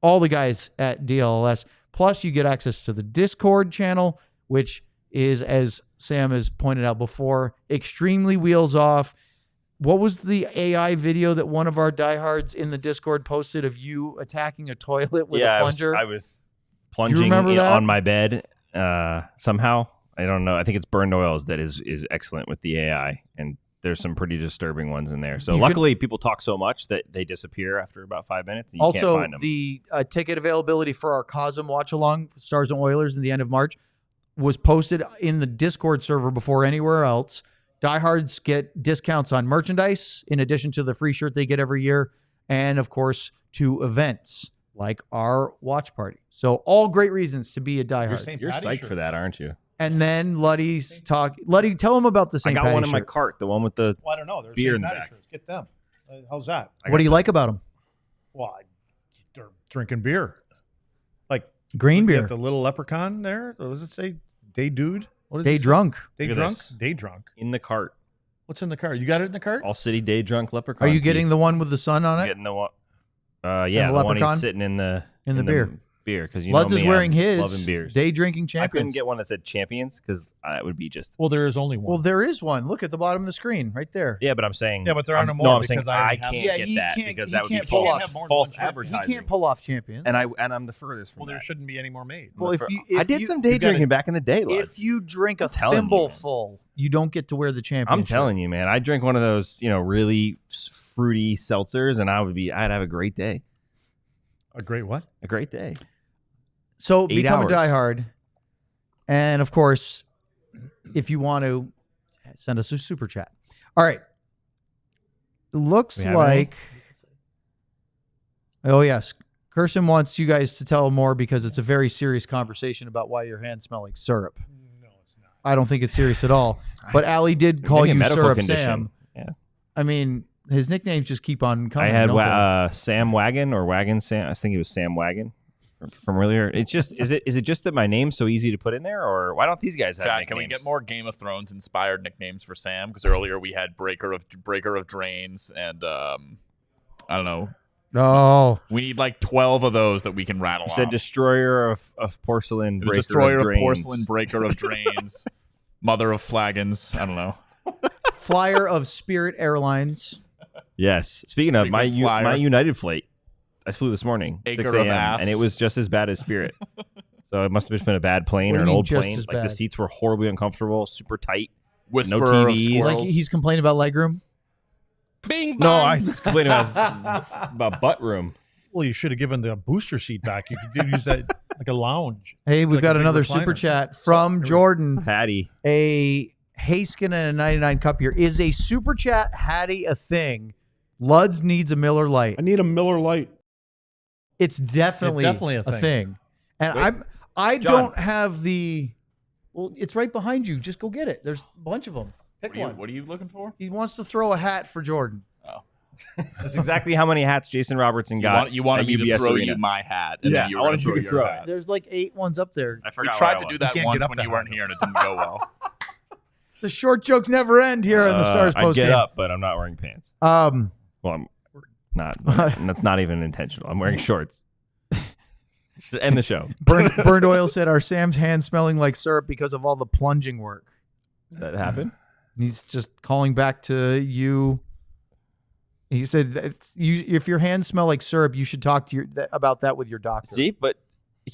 Speaker 2: all the guys at DLLS. Plus, you get access to the Discord channel, which is, as Sam has pointed out before, extremely wheels off. What was the AI video that one of our diehards in the Discord posted of you attacking a toilet with a plunger?
Speaker 3: I was plunging
Speaker 2: remember that?
Speaker 3: on my bed somehow. I don't know. I think it's Burned Oils that is excellent with the AI, and there's some pretty disturbing ones in there. So luckily, people talk so much that they disappear after about 5 minutes, and you can't
Speaker 2: Also,
Speaker 3: find them.
Speaker 2: the ticket availability for our Cosm watch-along, Stars and Oilers, in the end of March, was posted in the Discord server before anywhere else. Diehards get discounts on merchandise, in addition to the free shirt they get every year, and, of course, to events like our watch party. So all great reasons to be a diehard.
Speaker 3: You're psyched for that, aren't you?
Speaker 2: And then Luddy's talk. Luddy, tell him about the St.
Speaker 3: I got
Speaker 2: Patty
Speaker 3: one in my
Speaker 2: shirts.
Speaker 3: cart, the one with the
Speaker 4: Well, I don't know. There's
Speaker 3: beer
Speaker 4: St.
Speaker 3: in the
Speaker 4: Patty
Speaker 3: back.
Speaker 4: shirts. Get them. How's that?
Speaker 2: What do you like about them?
Speaker 4: Well, they're drinking beer. Like
Speaker 2: Green
Speaker 4: you
Speaker 2: beer.
Speaker 4: got the little leprechaun there. What does it say? Day dude? What does
Speaker 2: Day
Speaker 4: it say?
Speaker 2: drunk.
Speaker 4: Day
Speaker 3: Look at
Speaker 4: drunk?
Speaker 3: this.
Speaker 4: Day drunk.
Speaker 3: in the cart.
Speaker 4: What's in the cart? You got it in the cart?
Speaker 3: All City Day Drunk Leprechaun.
Speaker 2: Are you
Speaker 3: tee.
Speaker 2: getting the one with the sun on
Speaker 3: I'm
Speaker 2: it?
Speaker 3: getting the one? Yeah,
Speaker 2: the
Speaker 3: the one
Speaker 2: leprechaun?
Speaker 3: he's sitting in the
Speaker 2: beer.
Speaker 3: Beer, because you
Speaker 2: Luds
Speaker 3: know
Speaker 2: is
Speaker 3: me,
Speaker 2: wearing
Speaker 3: I'm
Speaker 2: his
Speaker 3: loving beers.
Speaker 2: day drinking
Speaker 3: I couldn't
Speaker 2: champions.
Speaker 3: get one that said champions because it would be just.
Speaker 4: Well, there is only one.
Speaker 2: Well, there is one. Look at the bottom of the screen right there.
Speaker 3: Yeah, but I'm saying.
Speaker 4: Yeah, but there are no
Speaker 3: I'm-
Speaker 4: more
Speaker 3: No, I'm
Speaker 4: because
Speaker 3: saying
Speaker 4: I
Speaker 3: I
Speaker 4: already have
Speaker 3: can't
Speaker 2: them.
Speaker 3: get
Speaker 2: Yeah,
Speaker 3: that
Speaker 2: he can't-
Speaker 3: because
Speaker 2: he
Speaker 3: that would be
Speaker 2: can't pull
Speaker 3: false,
Speaker 2: off-
Speaker 3: false
Speaker 4: He can't
Speaker 3: advertising.
Speaker 2: He can't pull off champions.
Speaker 3: And I'm the furthest from
Speaker 4: well, there
Speaker 3: that.
Speaker 4: shouldn't be any more made.
Speaker 2: Well, if you,
Speaker 3: I did
Speaker 2: you,
Speaker 3: some day
Speaker 4: you gotta-
Speaker 3: drinking back in the day.
Speaker 2: if you drink a
Speaker 3: telling you,
Speaker 2: thimble
Speaker 3: man.
Speaker 2: full, you don't get to wear the championship.
Speaker 3: I'm telling you, man, I drink one of those, really fruity seltzers, and I'd have a great day.
Speaker 4: A great what?
Speaker 3: A great day.
Speaker 2: So
Speaker 3: 8
Speaker 2: become
Speaker 3: hours.
Speaker 2: a diehard. And of course, if you want to, send us a super chat. All right. It looks
Speaker 3: We have
Speaker 2: like. Oh, yes. Kirsten wants you guys to tell more because it's a very serious conversation about why your hands smell like syrup.
Speaker 4: No, it's not.
Speaker 2: I don't think it's serious at all. But Allie did call
Speaker 3: Maybe a
Speaker 2: you
Speaker 3: medical
Speaker 2: Syrup
Speaker 3: condition.
Speaker 2: Sam.
Speaker 3: Yeah.
Speaker 2: I mean, his nicknames just keep on coming.
Speaker 3: I had
Speaker 2: don't they?
Speaker 3: Sam Wagon or Wagon Sam. I think it was Sam Wagon from earlier. It's just is it just that my name's so easy to put in there, or why don't these guys have
Speaker 5: Jack,
Speaker 3: nicknames?
Speaker 5: can we get more Game of Thrones inspired nicknames for Sam? Because earlier we had Breaker of Drains and I don't know.
Speaker 2: Oh,
Speaker 5: We need like 12 of those that we can rattle
Speaker 3: You
Speaker 5: off.
Speaker 3: said Destroyer of Porcelain,
Speaker 5: It was
Speaker 3: Breaker
Speaker 5: Destroyer of
Speaker 3: Drains.
Speaker 5: Porcelain, Breaker of Drains, Mother of Flagons. I don't know.
Speaker 2: Flyer of Spirit Airlines.
Speaker 3: Yes. Speaking of
Speaker 5: Pretty good flyer.
Speaker 3: my United flight, I flew this morning,
Speaker 5: Acre
Speaker 3: 6
Speaker 5: of
Speaker 3: a.m.,
Speaker 5: ass.
Speaker 3: and it was just as bad as Spirit. So it must have just been a bad plane
Speaker 2: What do
Speaker 3: or
Speaker 2: you
Speaker 3: an
Speaker 2: mean
Speaker 3: old
Speaker 2: just
Speaker 3: plane.
Speaker 2: as
Speaker 3: Like the
Speaker 2: bad?
Speaker 3: seats were horribly uncomfortable, super tight.
Speaker 5: Whisperer
Speaker 3: No
Speaker 5: of
Speaker 3: TVs.
Speaker 5: Squirrels.
Speaker 2: Like he's complaining about legroom.
Speaker 6: Bing
Speaker 3: No,
Speaker 6: bong.
Speaker 3: I was complaining about butt room.
Speaker 4: Well, you should have given the booster seat back. You could use that like a lounge.
Speaker 2: Hey, we've
Speaker 4: Like
Speaker 2: got
Speaker 4: a big
Speaker 2: another
Speaker 4: recliner.
Speaker 2: super chat from Jordan.
Speaker 3: Hattie.
Speaker 2: A Haskin and a 99 cup here. Is a super chat Hattie a thing? Luds needs a Miller Lite.
Speaker 1: I need a Miller Lite.
Speaker 2: It's definitely,
Speaker 4: a thing.
Speaker 2: And
Speaker 3: Wait,
Speaker 2: I
Speaker 3: John.
Speaker 2: don't have the. Well, it's right behind you. Just go get it. There's a bunch of them. Pick one.
Speaker 5: What are you looking for?
Speaker 2: He wants to throw a hat for Jordan.
Speaker 3: That's exactly how many hats Jason Robertson got.
Speaker 5: You wanted
Speaker 3: at
Speaker 5: me to
Speaker 3: UBS
Speaker 5: throw
Speaker 3: Arena.
Speaker 5: you my hat. And
Speaker 3: Yeah,
Speaker 5: then you
Speaker 3: I
Speaker 5: were
Speaker 3: wanted
Speaker 5: gonna
Speaker 3: you to
Speaker 5: your
Speaker 3: throw
Speaker 5: hat.
Speaker 2: There's like 8 ones up there.
Speaker 3: I
Speaker 5: We
Speaker 3: forgot.
Speaker 5: tried
Speaker 3: what
Speaker 5: to
Speaker 3: I
Speaker 5: do
Speaker 3: was.
Speaker 5: that
Speaker 4: can't
Speaker 5: once
Speaker 4: get up
Speaker 5: when
Speaker 4: that
Speaker 5: you weren't
Speaker 4: high.
Speaker 5: here and it didn't go well.
Speaker 2: The short jokes never end here in the Stars
Speaker 3: I'd
Speaker 2: post
Speaker 3: get
Speaker 2: game.
Speaker 3: up, but I'm not wearing pants. Well, I'm not. And that's not even intentional. I'm wearing shorts. Just end the show.
Speaker 2: Burned Oil said, "Are Sam's hands smelling like syrup because of all the plunging work?"
Speaker 3: Does that happen?
Speaker 2: He's just calling back to you. He said, if your hands smell like syrup, you should talk to about that with your doctor.
Speaker 3: See, but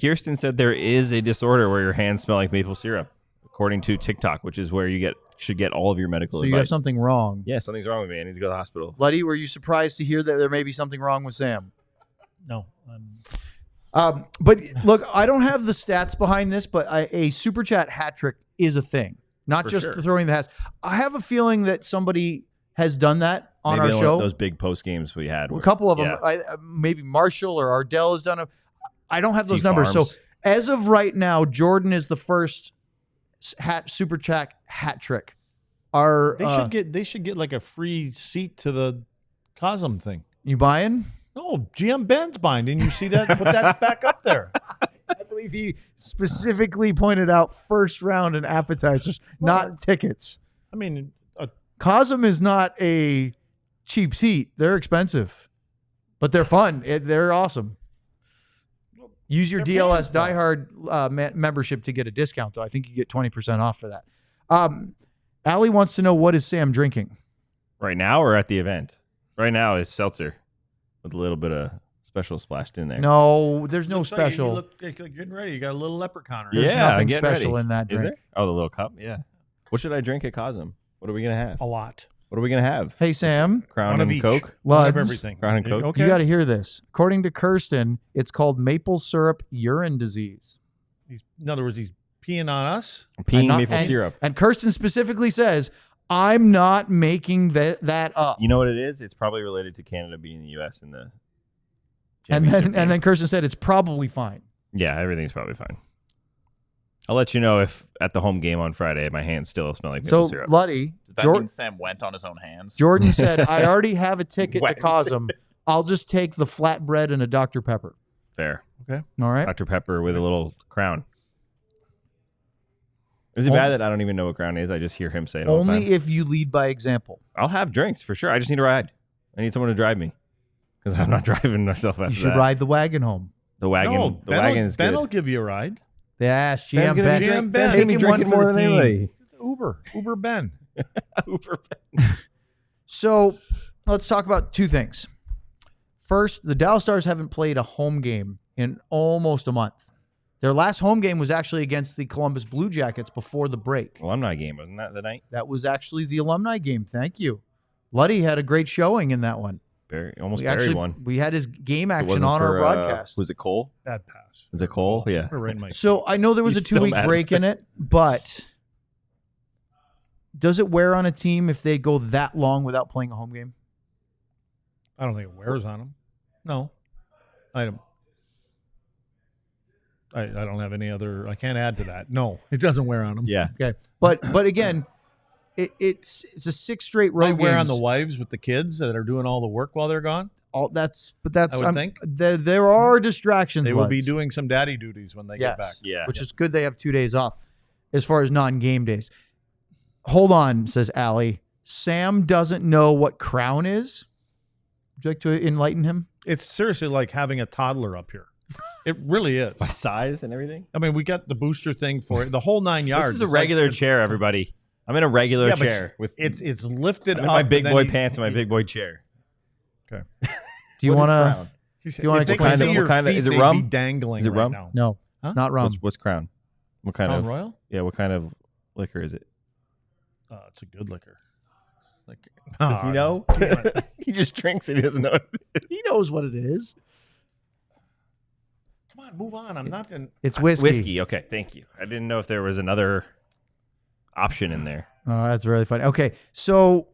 Speaker 3: Kirsten said there is a disorder where your hands smell like maple syrup, according to TikTok, which is where you should get all of your medical
Speaker 2: So
Speaker 3: advice.
Speaker 2: you have something wrong.
Speaker 3: Yeah, something's wrong with me. I need to go to the hospital.
Speaker 2: Luddy, were you surprised to hear that there may be something wrong with Sam?
Speaker 4: No.
Speaker 2: But look, I don't have the stats behind this, but a super chat hat trick is a thing, not
Speaker 3: For
Speaker 2: just
Speaker 3: sure.
Speaker 2: throwing the hats. I have a feeling that somebody has done that on
Speaker 3: Maybe
Speaker 2: our show.
Speaker 3: those big post games we had.
Speaker 2: A couple of
Speaker 3: yeah.
Speaker 2: them, maybe Marshall or Ardell has done them. I don't have those
Speaker 3: T
Speaker 2: numbers.
Speaker 3: Farms.
Speaker 2: So as of right now, Jordan is the first super chat hat trick.
Speaker 4: They should get like a free seat to the Cosm thing.
Speaker 2: You buying?
Speaker 4: No, GM Benn's buying. Didn't you see that? Put that back up there.
Speaker 2: I believe he specifically pointed out first round and appetizers, not tickets.
Speaker 4: I mean,
Speaker 2: Cosm is not a cheap seat. They're expensive, but they're fun. They're awesome. Use your
Speaker 4: They're
Speaker 2: DLS
Speaker 4: paying for
Speaker 2: Diehard membership to get a discount, though. I think you get 20% off for that. Allie wants to know, what is Sam drinking?
Speaker 3: Right now or at the event? Right now is seltzer with a little bit of special splashed in there.
Speaker 2: No, there's no
Speaker 4: looks like
Speaker 2: special.
Speaker 4: You look like you're getting ready. You got a little leprechaun. Right?
Speaker 2: There's
Speaker 3: Yeah,
Speaker 2: nothing
Speaker 3: get
Speaker 2: special
Speaker 3: ready.
Speaker 2: in that
Speaker 3: Is
Speaker 2: drink.
Speaker 3: there? Oh, the little cup? Yeah. What should I drink at Cosm? What are we going to have?
Speaker 4: A lot.
Speaker 3: What are we going to have?
Speaker 2: Hey, Sam,
Speaker 3: Crown
Speaker 4: One of
Speaker 3: and
Speaker 4: each.
Speaker 3: Coke?
Speaker 4: One of
Speaker 2: Luds,
Speaker 4: everything.
Speaker 3: Crown and Coke?
Speaker 4: Okay.
Speaker 2: you got to hear this. According to Kirsten, it's called maple syrup urine disease.
Speaker 4: In other words, he's peeing on us.
Speaker 3: I'm peeing
Speaker 2: And not-
Speaker 3: maple
Speaker 2: and-
Speaker 3: syrup.
Speaker 2: And Kirsten specifically says, I'm not making that up.
Speaker 3: You know what it is? It's probably related to Canada beating the U.S. in the
Speaker 2: And
Speaker 3: championship game.
Speaker 2: then Kirsten said, it's probably fine.
Speaker 3: Yeah, everything's probably fine. I'll let you know if at the home game on Friday my hands still smell like maple
Speaker 2: So,
Speaker 3: syrup.
Speaker 2: Luddy,
Speaker 5: Does that mean Sam went on his own hands?
Speaker 2: Jordan said, I already have a ticket to
Speaker 3: Went.
Speaker 2: Cosm. I'll just take the flatbread and a Dr. Pepper.
Speaker 3: Fair.
Speaker 2: All right?
Speaker 3: Dr. Pepper with a little crown. Is it bad that I don't even know what crown is? I just hear him say it all the
Speaker 2: Only
Speaker 3: time.
Speaker 2: if you lead by example.
Speaker 3: I'll have drinks for sure. I just need a ride. I need someone to drive me because I'm not driving myself after
Speaker 2: You should
Speaker 3: that.
Speaker 2: ride the wagon home.
Speaker 3: The wagon.
Speaker 4: No,
Speaker 3: the wagon is
Speaker 4: Ben
Speaker 3: good.
Speaker 4: will give you a ride.
Speaker 2: Yes,
Speaker 3: Ben's
Speaker 2: GM
Speaker 3: gonna
Speaker 2: Ben.
Speaker 3: be
Speaker 4: GM
Speaker 3: Ben's
Speaker 4: Ben.
Speaker 3: gonna be
Speaker 2: Taking one
Speaker 3: drinking
Speaker 2: for
Speaker 3: more
Speaker 2: the
Speaker 3: than
Speaker 2: team.
Speaker 3: anybody.
Speaker 4: Uber Ben.
Speaker 3: Uber.
Speaker 2: So let's talk about two things. First, the Dallas Stars haven't played a home game in almost a month. Their last home game was actually against the Columbus Blue Jackets before the break.
Speaker 3: Alumni game, wasn't that the night?
Speaker 2: That was actually the alumni game. Thank you. Luddy had a great showing in that one.
Speaker 3: Almost
Speaker 2: We
Speaker 3: buried
Speaker 2: actually
Speaker 3: one.
Speaker 2: we had his game
Speaker 3: It
Speaker 2: action
Speaker 3: wasn't
Speaker 2: on our
Speaker 3: for,
Speaker 2: broadcast.
Speaker 3: Was it Cole?
Speaker 4: Bad pass.
Speaker 3: Was it Cole? Yeah.
Speaker 4: Put it right in my-
Speaker 2: So I know there was
Speaker 3: He's
Speaker 2: a
Speaker 3: still
Speaker 2: 2-week
Speaker 3: mad.
Speaker 2: break in it, but does it wear on a team if they go that long without playing a home game?
Speaker 4: I don't think it wears on him. No. I don't have any other. I can't add to that. No, it doesn't wear on him.
Speaker 3: Yeah.
Speaker 2: Okay, but again, it's a 6 straight road
Speaker 4: Might wear on
Speaker 2: games.
Speaker 4: the wives with the kids that are doing all the work while they're gone.
Speaker 2: That's
Speaker 4: I would think.
Speaker 2: there are distractions.
Speaker 4: They will be
Speaker 2: Luds.
Speaker 4: doing some daddy duties when they get back.
Speaker 3: Yeah.
Speaker 2: which is good. They have 2 days off as far as non-game days. Hold on, says Allie. Sam doesn't know what crown is. Would you like to enlighten him?
Speaker 4: It's seriously like having a toddler up here. It really is.
Speaker 3: By size and everything?
Speaker 4: I mean, we got the booster thing for it. The whole 9 yards.
Speaker 3: This is a
Speaker 4: It's like-
Speaker 3: regular chair, everybody. I'm in a regular
Speaker 4: Yeah, but
Speaker 3: chair with
Speaker 4: It's lifted
Speaker 3: I'm
Speaker 4: up.
Speaker 3: in my big
Speaker 4: and then
Speaker 3: boy
Speaker 4: you-
Speaker 3: pants and my big boy chair.
Speaker 4: Okay.
Speaker 2: Do you
Speaker 3: What is
Speaker 2: want to?
Speaker 3: crown?
Speaker 4: Do
Speaker 2: you wanna
Speaker 4: if they
Speaker 2: explain
Speaker 4: could
Speaker 2: it?
Speaker 4: see
Speaker 2: What
Speaker 4: your
Speaker 3: kind of-
Speaker 4: feet,
Speaker 3: is it
Speaker 4: they'd
Speaker 3: rum?
Speaker 4: be dangling
Speaker 3: Is it
Speaker 4: right
Speaker 3: rum?
Speaker 4: now.
Speaker 2: No,
Speaker 4: Huh?
Speaker 2: it's not rum.
Speaker 3: What's crown? What kind
Speaker 4: Crown
Speaker 3: of
Speaker 4: Royal?
Speaker 3: Yeah, what kind of liquor is it?
Speaker 4: It's a good liquor. It's like,
Speaker 3: Does he know? He just drinks and he doesn't know what it is.
Speaker 2: He knows what it is.
Speaker 4: Come on, move on. I'm not in.
Speaker 2: It's whiskey.
Speaker 3: Whiskey. Okay, thank you. I didn't know if there was another option in there.
Speaker 2: Oh, that's really funny. Okay, so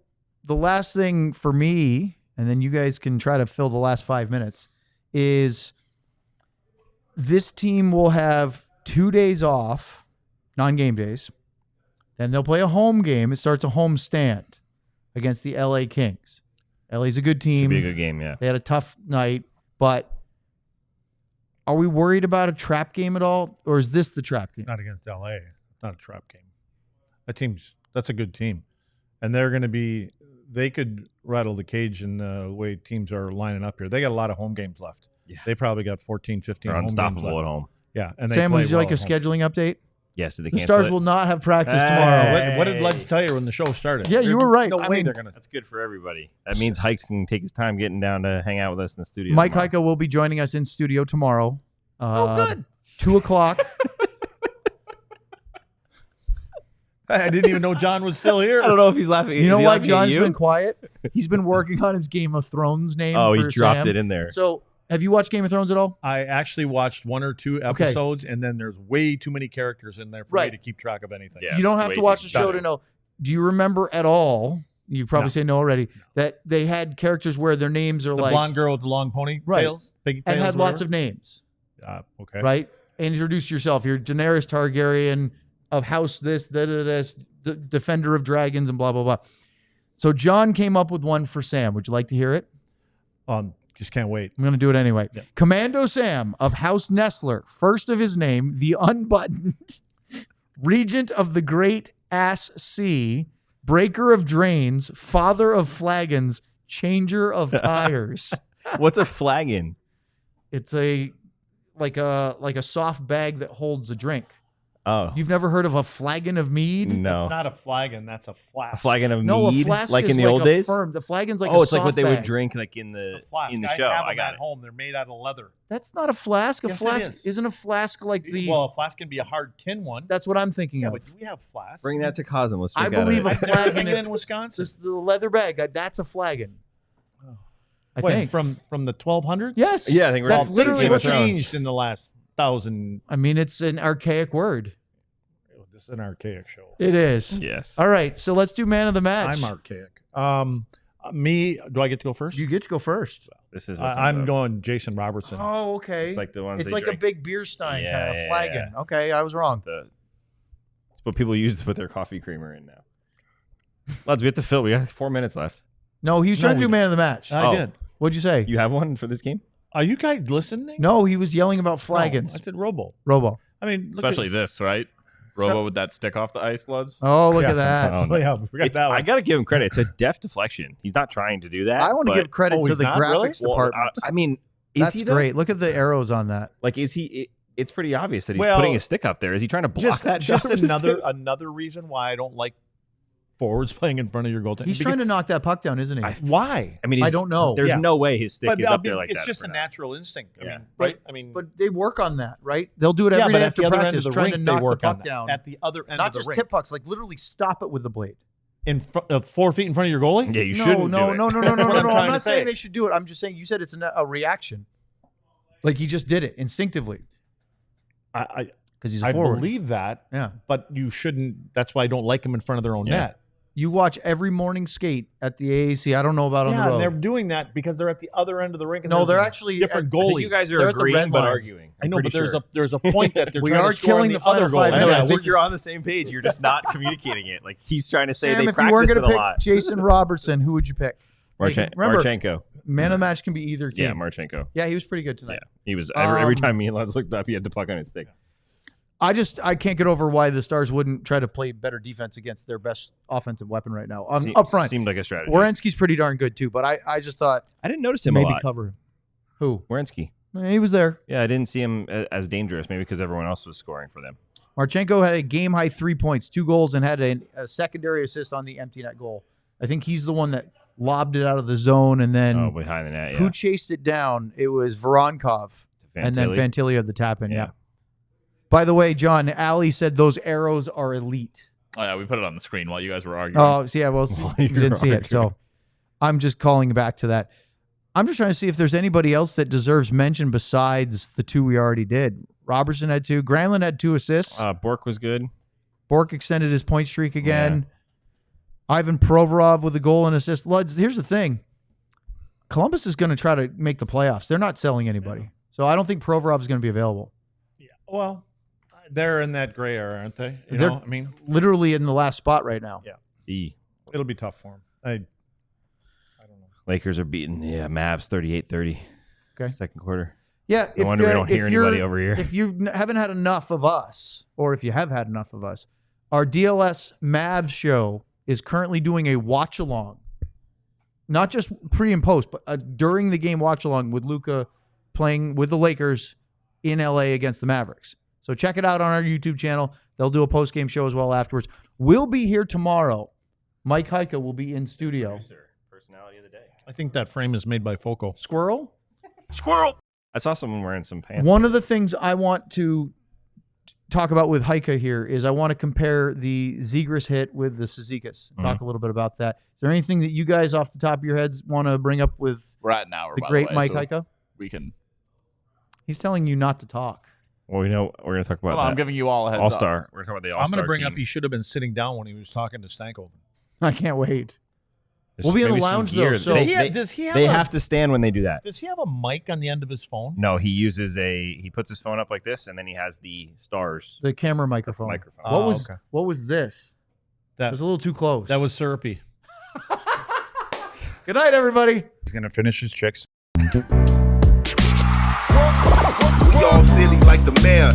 Speaker 2: the last thing for me, and then you guys can try to fill the last 5 minutes, is this team will have 2 days off, non-game days, Then they'll play a home game. It starts a home stand against the LA Kings. LA's a good team.
Speaker 3: Should be a good game, yeah.
Speaker 2: They had a tough night, but are we worried about a trap game at all, or is this the trap game?
Speaker 4: Not against LA. It's not a trap game. That's a good team. And they could rattle the cage in the way teams are lining up here. They got a lot of home games left.
Speaker 3: Yeah.
Speaker 4: They probably got 14, 15
Speaker 3: They're
Speaker 4: home games
Speaker 3: unstoppable
Speaker 4: left.
Speaker 3: at home.
Speaker 4: Yeah. And they
Speaker 2: Sam,
Speaker 4: play
Speaker 2: would you like
Speaker 4: well
Speaker 2: a
Speaker 4: at home.
Speaker 2: scheduling update?
Speaker 3: Yes, did they
Speaker 2: The
Speaker 3: cancel
Speaker 2: Stars
Speaker 3: it?
Speaker 2: will not have practice
Speaker 3: Hey.
Speaker 2: tomorrow.
Speaker 4: What did Luds tell you when the show started?
Speaker 2: Yeah, you were right.
Speaker 4: No
Speaker 2: I
Speaker 4: way
Speaker 2: mean,
Speaker 4: they're going to.
Speaker 3: That's good for everybody. That means Hikes can take his time getting down to hang out with us in the studio.
Speaker 2: Mike
Speaker 3: tomorrow.
Speaker 2: Heiko will be joining us in studio tomorrow.
Speaker 4: good.
Speaker 2: 2:00.
Speaker 4: I didn't even know John was still here.
Speaker 3: I don't know if he's laughing.
Speaker 2: You know
Speaker 3: Is he
Speaker 2: why
Speaker 3: laughing at
Speaker 2: John's
Speaker 3: you?
Speaker 2: been quiet? He's been working on his Game of Thrones name.
Speaker 3: Oh, he
Speaker 2: for
Speaker 3: dropped
Speaker 2: Sam.
Speaker 3: it in there.
Speaker 2: So, have you watched Game of Thrones at all?
Speaker 4: I actually watched 1 or 2
Speaker 2: Okay.
Speaker 4: episodes, and then there's way too many characters in there for
Speaker 2: Right.
Speaker 4: me to keep track of anything.
Speaker 3: Yeah.
Speaker 2: You don't
Speaker 3: it's
Speaker 2: have
Speaker 3: way
Speaker 2: to
Speaker 3: too
Speaker 2: watch the show
Speaker 3: exciting.
Speaker 2: to know. Do you remember at all? You probably
Speaker 4: No.
Speaker 2: say no already. That they had characters where their names are
Speaker 4: The
Speaker 2: like
Speaker 4: blonde girl with the long pony
Speaker 2: Right.
Speaker 4: tails, big
Speaker 2: and
Speaker 4: tails,
Speaker 2: had lots of names,
Speaker 4: okay.
Speaker 2: right? Introduce yourself. You're Daenerys Targaryen of House this, Defender of Dragons, and blah blah blah. So John came up with one for Sam. Would you like to hear it?
Speaker 4: Just can't wait.
Speaker 2: I'm going to do it anyway.
Speaker 4: Yeah.
Speaker 2: Commando Sam of House Nestler, first of his name, the unbuttoned, regent of the great ass sea, breaker of drains, father of flagons, changer of tires.
Speaker 3: What's a flagon?
Speaker 2: It's like a soft bag that holds a drink.
Speaker 3: Oh,
Speaker 2: You've never heard of a flagon of mead?
Speaker 3: no.
Speaker 4: It's not a flagon. That's a
Speaker 3: A
Speaker 4: flask.
Speaker 3: flagon of
Speaker 2: No,
Speaker 3: mead,
Speaker 2: a flask
Speaker 3: like
Speaker 2: is
Speaker 3: in the old
Speaker 2: a
Speaker 3: days.
Speaker 2: firm. The flagon's like
Speaker 3: Oh,
Speaker 2: a
Speaker 3: it's like what
Speaker 2: soft
Speaker 3: they would
Speaker 2: bag.
Speaker 3: drink like in the
Speaker 4: Flask.
Speaker 3: show.
Speaker 4: I have
Speaker 3: I
Speaker 4: them
Speaker 3: got
Speaker 4: at
Speaker 3: it.
Speaker 4: home. They're made out of leather.
Speaker 2: That's not a flask. A
Speaker 4: Yes, it
Speaker 2: flask
Speaker 4: is.
Speaker 2: isn't a flask like the.
Speaker 4: Well, a flask can be a hard tin one.
Speaker 2: That's what I'm thinking
Speaker 4: Yeah,
Speaker 2: of.
Speaker 4: but we have flasks.
Speaker 3: Bring that to Cosm. Let's
Speaker 2: I
Speaker 3: drink out of
Speaker 2: believe
Speaker 3: it.
Speaker 2: a
Speaker 4: I've never
Speaker 2: flagon
Speaker 4: been
Speaker 2: is
Speaker 4: in Wisconsin.
Speaker 2: This the leather bag. That's a flagon. I
Speaker 4: When,
Speaker 2: think.
Speaker 4: from the 1200s?
Speaker 2: Yes.
Speaker 3: Yeah, I think we're
Speaker 2: That's
Speaker 3: in
Speaker 2: literally
Speaker 3: Game
Speaker 2: what
Speaker 3: of
Speaker 4: What's
Speaker 3: Thrones.
Speaker 4: changed in the last 1,000?
Speaker 2: I mean, it's an archaic word.
Speaker 4: This is an archaic show.
Speaker 2: It is.
Speaker 3: Yes.
Speaker 2: All right, so let's do man of the match.
Speaker 4: I'm archaic. Me, do I get to go first?
Speaker 2: You get to go first.
Speaker 3: This is. What
Speaker 4: I'm
Speaker 3: comes up.
Speaker 4: going Jason Robertson.
Speaker 2: Oh, okay.
Speaker 3: It's like the ones.
Speaker 2: It's
Speaker 3: they
Speaker 2: like
Speaker 3: drink.
Speaker 2: a big beer stein
Speaker 3: Yeah,
Speaker 2: kind of
Speaker 3: yeah,
Speaker 2: flagon. Okay, I was wrong.
Speaker 3: It's what people use to put their coffee creamer in now. Lads, we have to fill. We got 4 minutes left.
Speaker 2: No, he was trying to do
Speaker 4: we-
Speaker 2: man of the match.
Speaker 4: I
Speaker 3: Oh.
Speaker 4: did.
Speaker 2: What'd you say?
Speaker 3: You have one for this game?
Speaker 4: Are you guys listening?
Speaker 2: No, he was yelling about
Speaker 4: No,
Speaker 2: flagons.
Speaker 4: I said Robo.
Speaker 2: Robo.
Speaker 4: I mean, look
Speaker 5: Especially
Speaker 4: at
Speaker 5: this, right? Robo with that stick off the ice, Luds.
Speaker 2: Oh, look
Speaker 4: Yeah.
Speaker 2: at that.
Speaker 3: Oh,
Speaker 4: Yeah, we got
Speaker 3: It's,
Speaker 4: that
Speaker 3: I
Speaker 4: one.
Speaker 3: got to give him credit. It's a deft deflection. He's not trying to do that.
Speaker 2: I want to
Speaker 3: but-
Speaker 2: give credit
Speaker 4: Oh,
Speaker 2: to
Speaker 4: he's
Speaker 2: the
Speaker 4: not? Really?
Speaker 2: graphics
Speaker 3: Well,
Speaker 2: department.
Speaker 3: I mean, is
Speaker 2: That's
Speaker 3: he though?
Speaker 2: great. Look at the arrows on that.
Speaker 3: Like, is he? It's pretty obvious that he's
Speaker 4: Well,
Speaker 3: putting his stick up there. Is he trying to block that shot?
Speaker 4: just
Speaker 3: with his
Speaker 4: another
Speaker 3: stick?
Speaker 4: another reason why I don't like forwards playing in front of your goaltender.
Speaker 2: He's trying to knock that puck down, isn't he?
Speaker 4: Why?
Speaker 3: I mean,
Speaker 2: I
Speaker 3: he's,
Speaker 2: don't know.
Speaker 3: There's
Speaker 4: Yeah.
Speaker 3: no way his stick
Speaker 4: But
Speaker 3: is up there like
Speaker 4: it's
Speaker 3: that.
Speaker 4: just
Speaker 3: for
Speaker 4: a
Speaker 3: now.
Speaker 4: natural instinct. I
Speaker 3: Yeah.
Speaker 4: mean, right? I mean,
Speaker 2: But they work on that, right? They'll do it
Speaker 4: yeah,
Speaker 2: every
Speaker 4: but
Speaker 2: day
Speaker 4: at
Speaker 2: after
Speaker 4: the other end
Speaker 2: practice,
Speaker 4: of the
Speaker 2: trying
Speaker 4: rink,
Speaker 2: to
Speaker 4: they
Speaker 2: knock the
Speaker 4: work on
Speaker 2: puck
Speaker 4: that.
Speaker 2: down.
Speaker 4: At the other end
Speaker 2: Not
Speaker 4: of the
Speaker 2: just
Speaker 4: rink,
Speaker 2: tip pucks, like literally stop it with the blade.
Speaker 4: in front of 4 feet in front of your goalie.
Speaker 3: Yeah, you
Speaker 2: no,
Speaker 3: shouldn't.
Speaker 2: no,
Speaker 3: do it.
Speaker 2: no, no, no, no,
Speaker 4: That's
Speaker 2: no,
Speaker 4: what
Speaker 2: no,
Speaker 4: I'm
Speaker 2: no.
Speaker 4: trying
Speaker 2: I'm
Speaker 4: to
Speaker 2: not saying
Speaker 4: say.
Speaker 2: they should do it. I'm just saying you said it's a reaction. Like he just did it instinctively
Speaker 4: I
Speaker 2: because he's a
Speaker 4: I
Speaker 2: forward.
Speaker 4: believe that,
Speaker 2: Yeah.
Speaker 4: but you shouldn't. That's why I don't like them in front of their own
Speaker 3: Yeah.
Speaker 4: net.
Speaker 2: You watch every morning skate at the AAC. I don't know about on
Speaker 4: Yeah,
Speaker 2: the road.
Speaker 4: and they're doing that because they're at the other end of the rink. And
Speaker 2: No,
Speaker 4: there's
Speaker 2: they're
Speaker 4: a
Speaker 2: actually
Speaker 4: different
Speaker 2: at-
Speaker 3: I think
Speaker 4: goalie.
Speaker 3: you guys are
Speaker 2: They're at the
Speaker 3: agreeing
Speaker 2: red
Speaker 3: but
Speaker 2: line.
Speaker 3: arguing.
Speaker 4: I know,
Speaker 3: I'm
Speaker 4: but
Speaker 3: pretty sure.
Speaker 4: there's a point that they're
Speaker 2: We
Speaker 4: trying
Speaker 2: are
Speaker 4: to score
Speaker 2: killing
Speaker 4: on
Speaker 2: the
Speaker 4: the other
Speaker 2: final
Speaker 4: goal.
Speaker 2: 5
Speaker 3: I know. I
Speaker 2: minutes.
Speaker 3: think you're on the same page. You're just not communicating it. Like he's trying to say
Speaker 2: Sam,
Speaker 3: they
Speaker 2: if you weren't
Speaker 3: practice
Speaker 2: going
Speaker 3: it
Speaker 2: to
Speaker 3: a lot.
Speaker 2: pick Jason Robertson, who would you pick? Remember,
Speaker 3: Marchenko.
Speaker 2: man of the match can be either team.
Speaker 3: Yeah, Marchenko.
Speaker 2: Yeah, he was pretty good
Speaker 3: Yeah,
Speaker 2: tonight.
Speaker 3: he was every
Speaker 2: Um,
Speaker 3: time me and Lance looked up, he had the puck on his stick.
Speaker 2: I can't get over why the Stars wouldn't try to play better defense against their best offensive weapon right now. Up front,
Speaker 3: Seemed like a strategy.
Speaker 2: Werenski's pretty darn good too, but I just thought
Speaker 3: I didn't notice him a
Speaker 2: maybe
Speaker 3: lot.
Speaker 2: cover him. Who?
Speaker 3: Werenski.
Speaker 2: He was there.
Speaker 3: Yeah, I didn't see him as dangerous. Maybe because everyone else was scoring for them.
Speaker 2: Marchenko had a game-high 3 points, 2 goals, and had a secondary assist on the empty net goal. I think he's the one that lobbed it out of the zone, and then
Speaker 3: Oh, behind the net. Yeah.
Speaker 2: who chased it down? It was Voronkov, and then
Speaker 3: Fantilli.
Speaker 2: Fantilli of the tap-in. Yeah.
Speaker 3: Yeah.
Speaker 2: By the way, John, Allie said those arrows are elite.
Speaker 5: Oh yeah, we put it on the screen while you guys were arguing.
Speaker 2: Oh, so yeah, well,
Speaker 3: While
Speaker 2: you
Speaker 3: you
Speaker 2: didn't
Speaker 3: were
Speaker 2: see it, so
Speaker 3: arguing.
Speaker 2: I'm just calling back to that. I'm just trying to see if there's anybody else that deserves mention besides the 2 we already did. Robertson had 2. Granlund had 2 assists.
Speaker 3: Bourque was good.
Speaker 2: Bourque extended his point streak again. Ivan Provorov with a goal and assist. Luds, here's the thing. Columbus is going to try to make the playoffs. They're not selling anybody. So I don't think Provorov is going to be available.
Speaker 4: Yeah. Well, they're in that gray area, aren't they? You
Speaker 2: They're-
Speaker 4: know, I mean,
Speaker 2: Literally in the last spot right now.
Speaker 4: it'll be tough for them. I don't know.
Speaker 3: Lakers are beating Mavs 38-30.
Speaker 2: Okay.
Speaker 3: Second quarter.
Speaker 2: Yeah.
Speaker 3: No wonder we don't hear anybody over here.
Speaker 2: If you haven't had enough of us, or if you have had enough of us, our DLS Mavs show is currently doing a watch along, not just pre and post, but during the game watch along with Luka playing with the Lakers in LA against the Mavericks. So check it out on our YouTube channel. They'll do a post game show as well afterwards. We'll be here tomorrow. Mike Heika will be in studio.
Speaker 3: Personality of the day.
Speaker 4: I think that frame is made by Foco.
Speaker 2: Squirrel?
Speaker 3: I saw someone wearing some pants.
Speaker 2: One of the things I want to talk about with Heika here is I want to compare the Zegras hit with the Cizikas. Talk a little bit about that. Is there anything that you guys off the top of your heads want to bring up with
Speaker 5: We're at an hour.
Speaker 2: the
Speaker 5: by
Speaker 2: great
Speaker 5: the way,
Speaker 2: Mike
Speaker 5: so
Speaker 2: Heika?
Speaker 5: We can.
Speaker 2: He's telling you not to talk.
Speaker 3: Well, we know we're going to talk about
Speaker 5: Hold on, I'm
Speaker 3: that.
Speaker 5: giving you all a heads
Speaker 3: All
Speaker 5: up.
Speaker 3: Star. We're going to talk about the All
Speaker 4: I'm
Speaker 3: Star.
Speaker 4: going to bring up
Speaker 3: team.
Speaker 4: he should have been sitting down when he was talking to Stankoven.
Speaker 2: I can't wait.
Speaker 3: There's
Speaker 2: We'll be in the
Speaker 3: maybe some
Speaker 2: lounge, though,
Speaker 3: gear.
Speaker 2: so-
Speaker 4: Does he have
Speaker 3: They
Speaker 4: a-
Speaker 3: have to stand when they do that.
Speaker 4: Does he have a mic on the end of his phone?
Speaker 3: No, he uses he puts his phone up like this, and then he has the stars
Speaker 2: The camera microphone.
Speaker 3: microphone.
Speaker 2: What
Speaker 4: Oh,
Speaker 2: was
Speaker 4: okay.
Speaker 2: what was this? It was a little too close.
Speaker 4: That was syrupy.
Speaker 2: Good night, everybody.
Speaker 1: He's going to finish his chicks.
Speaker 7: We all silly like the mayor.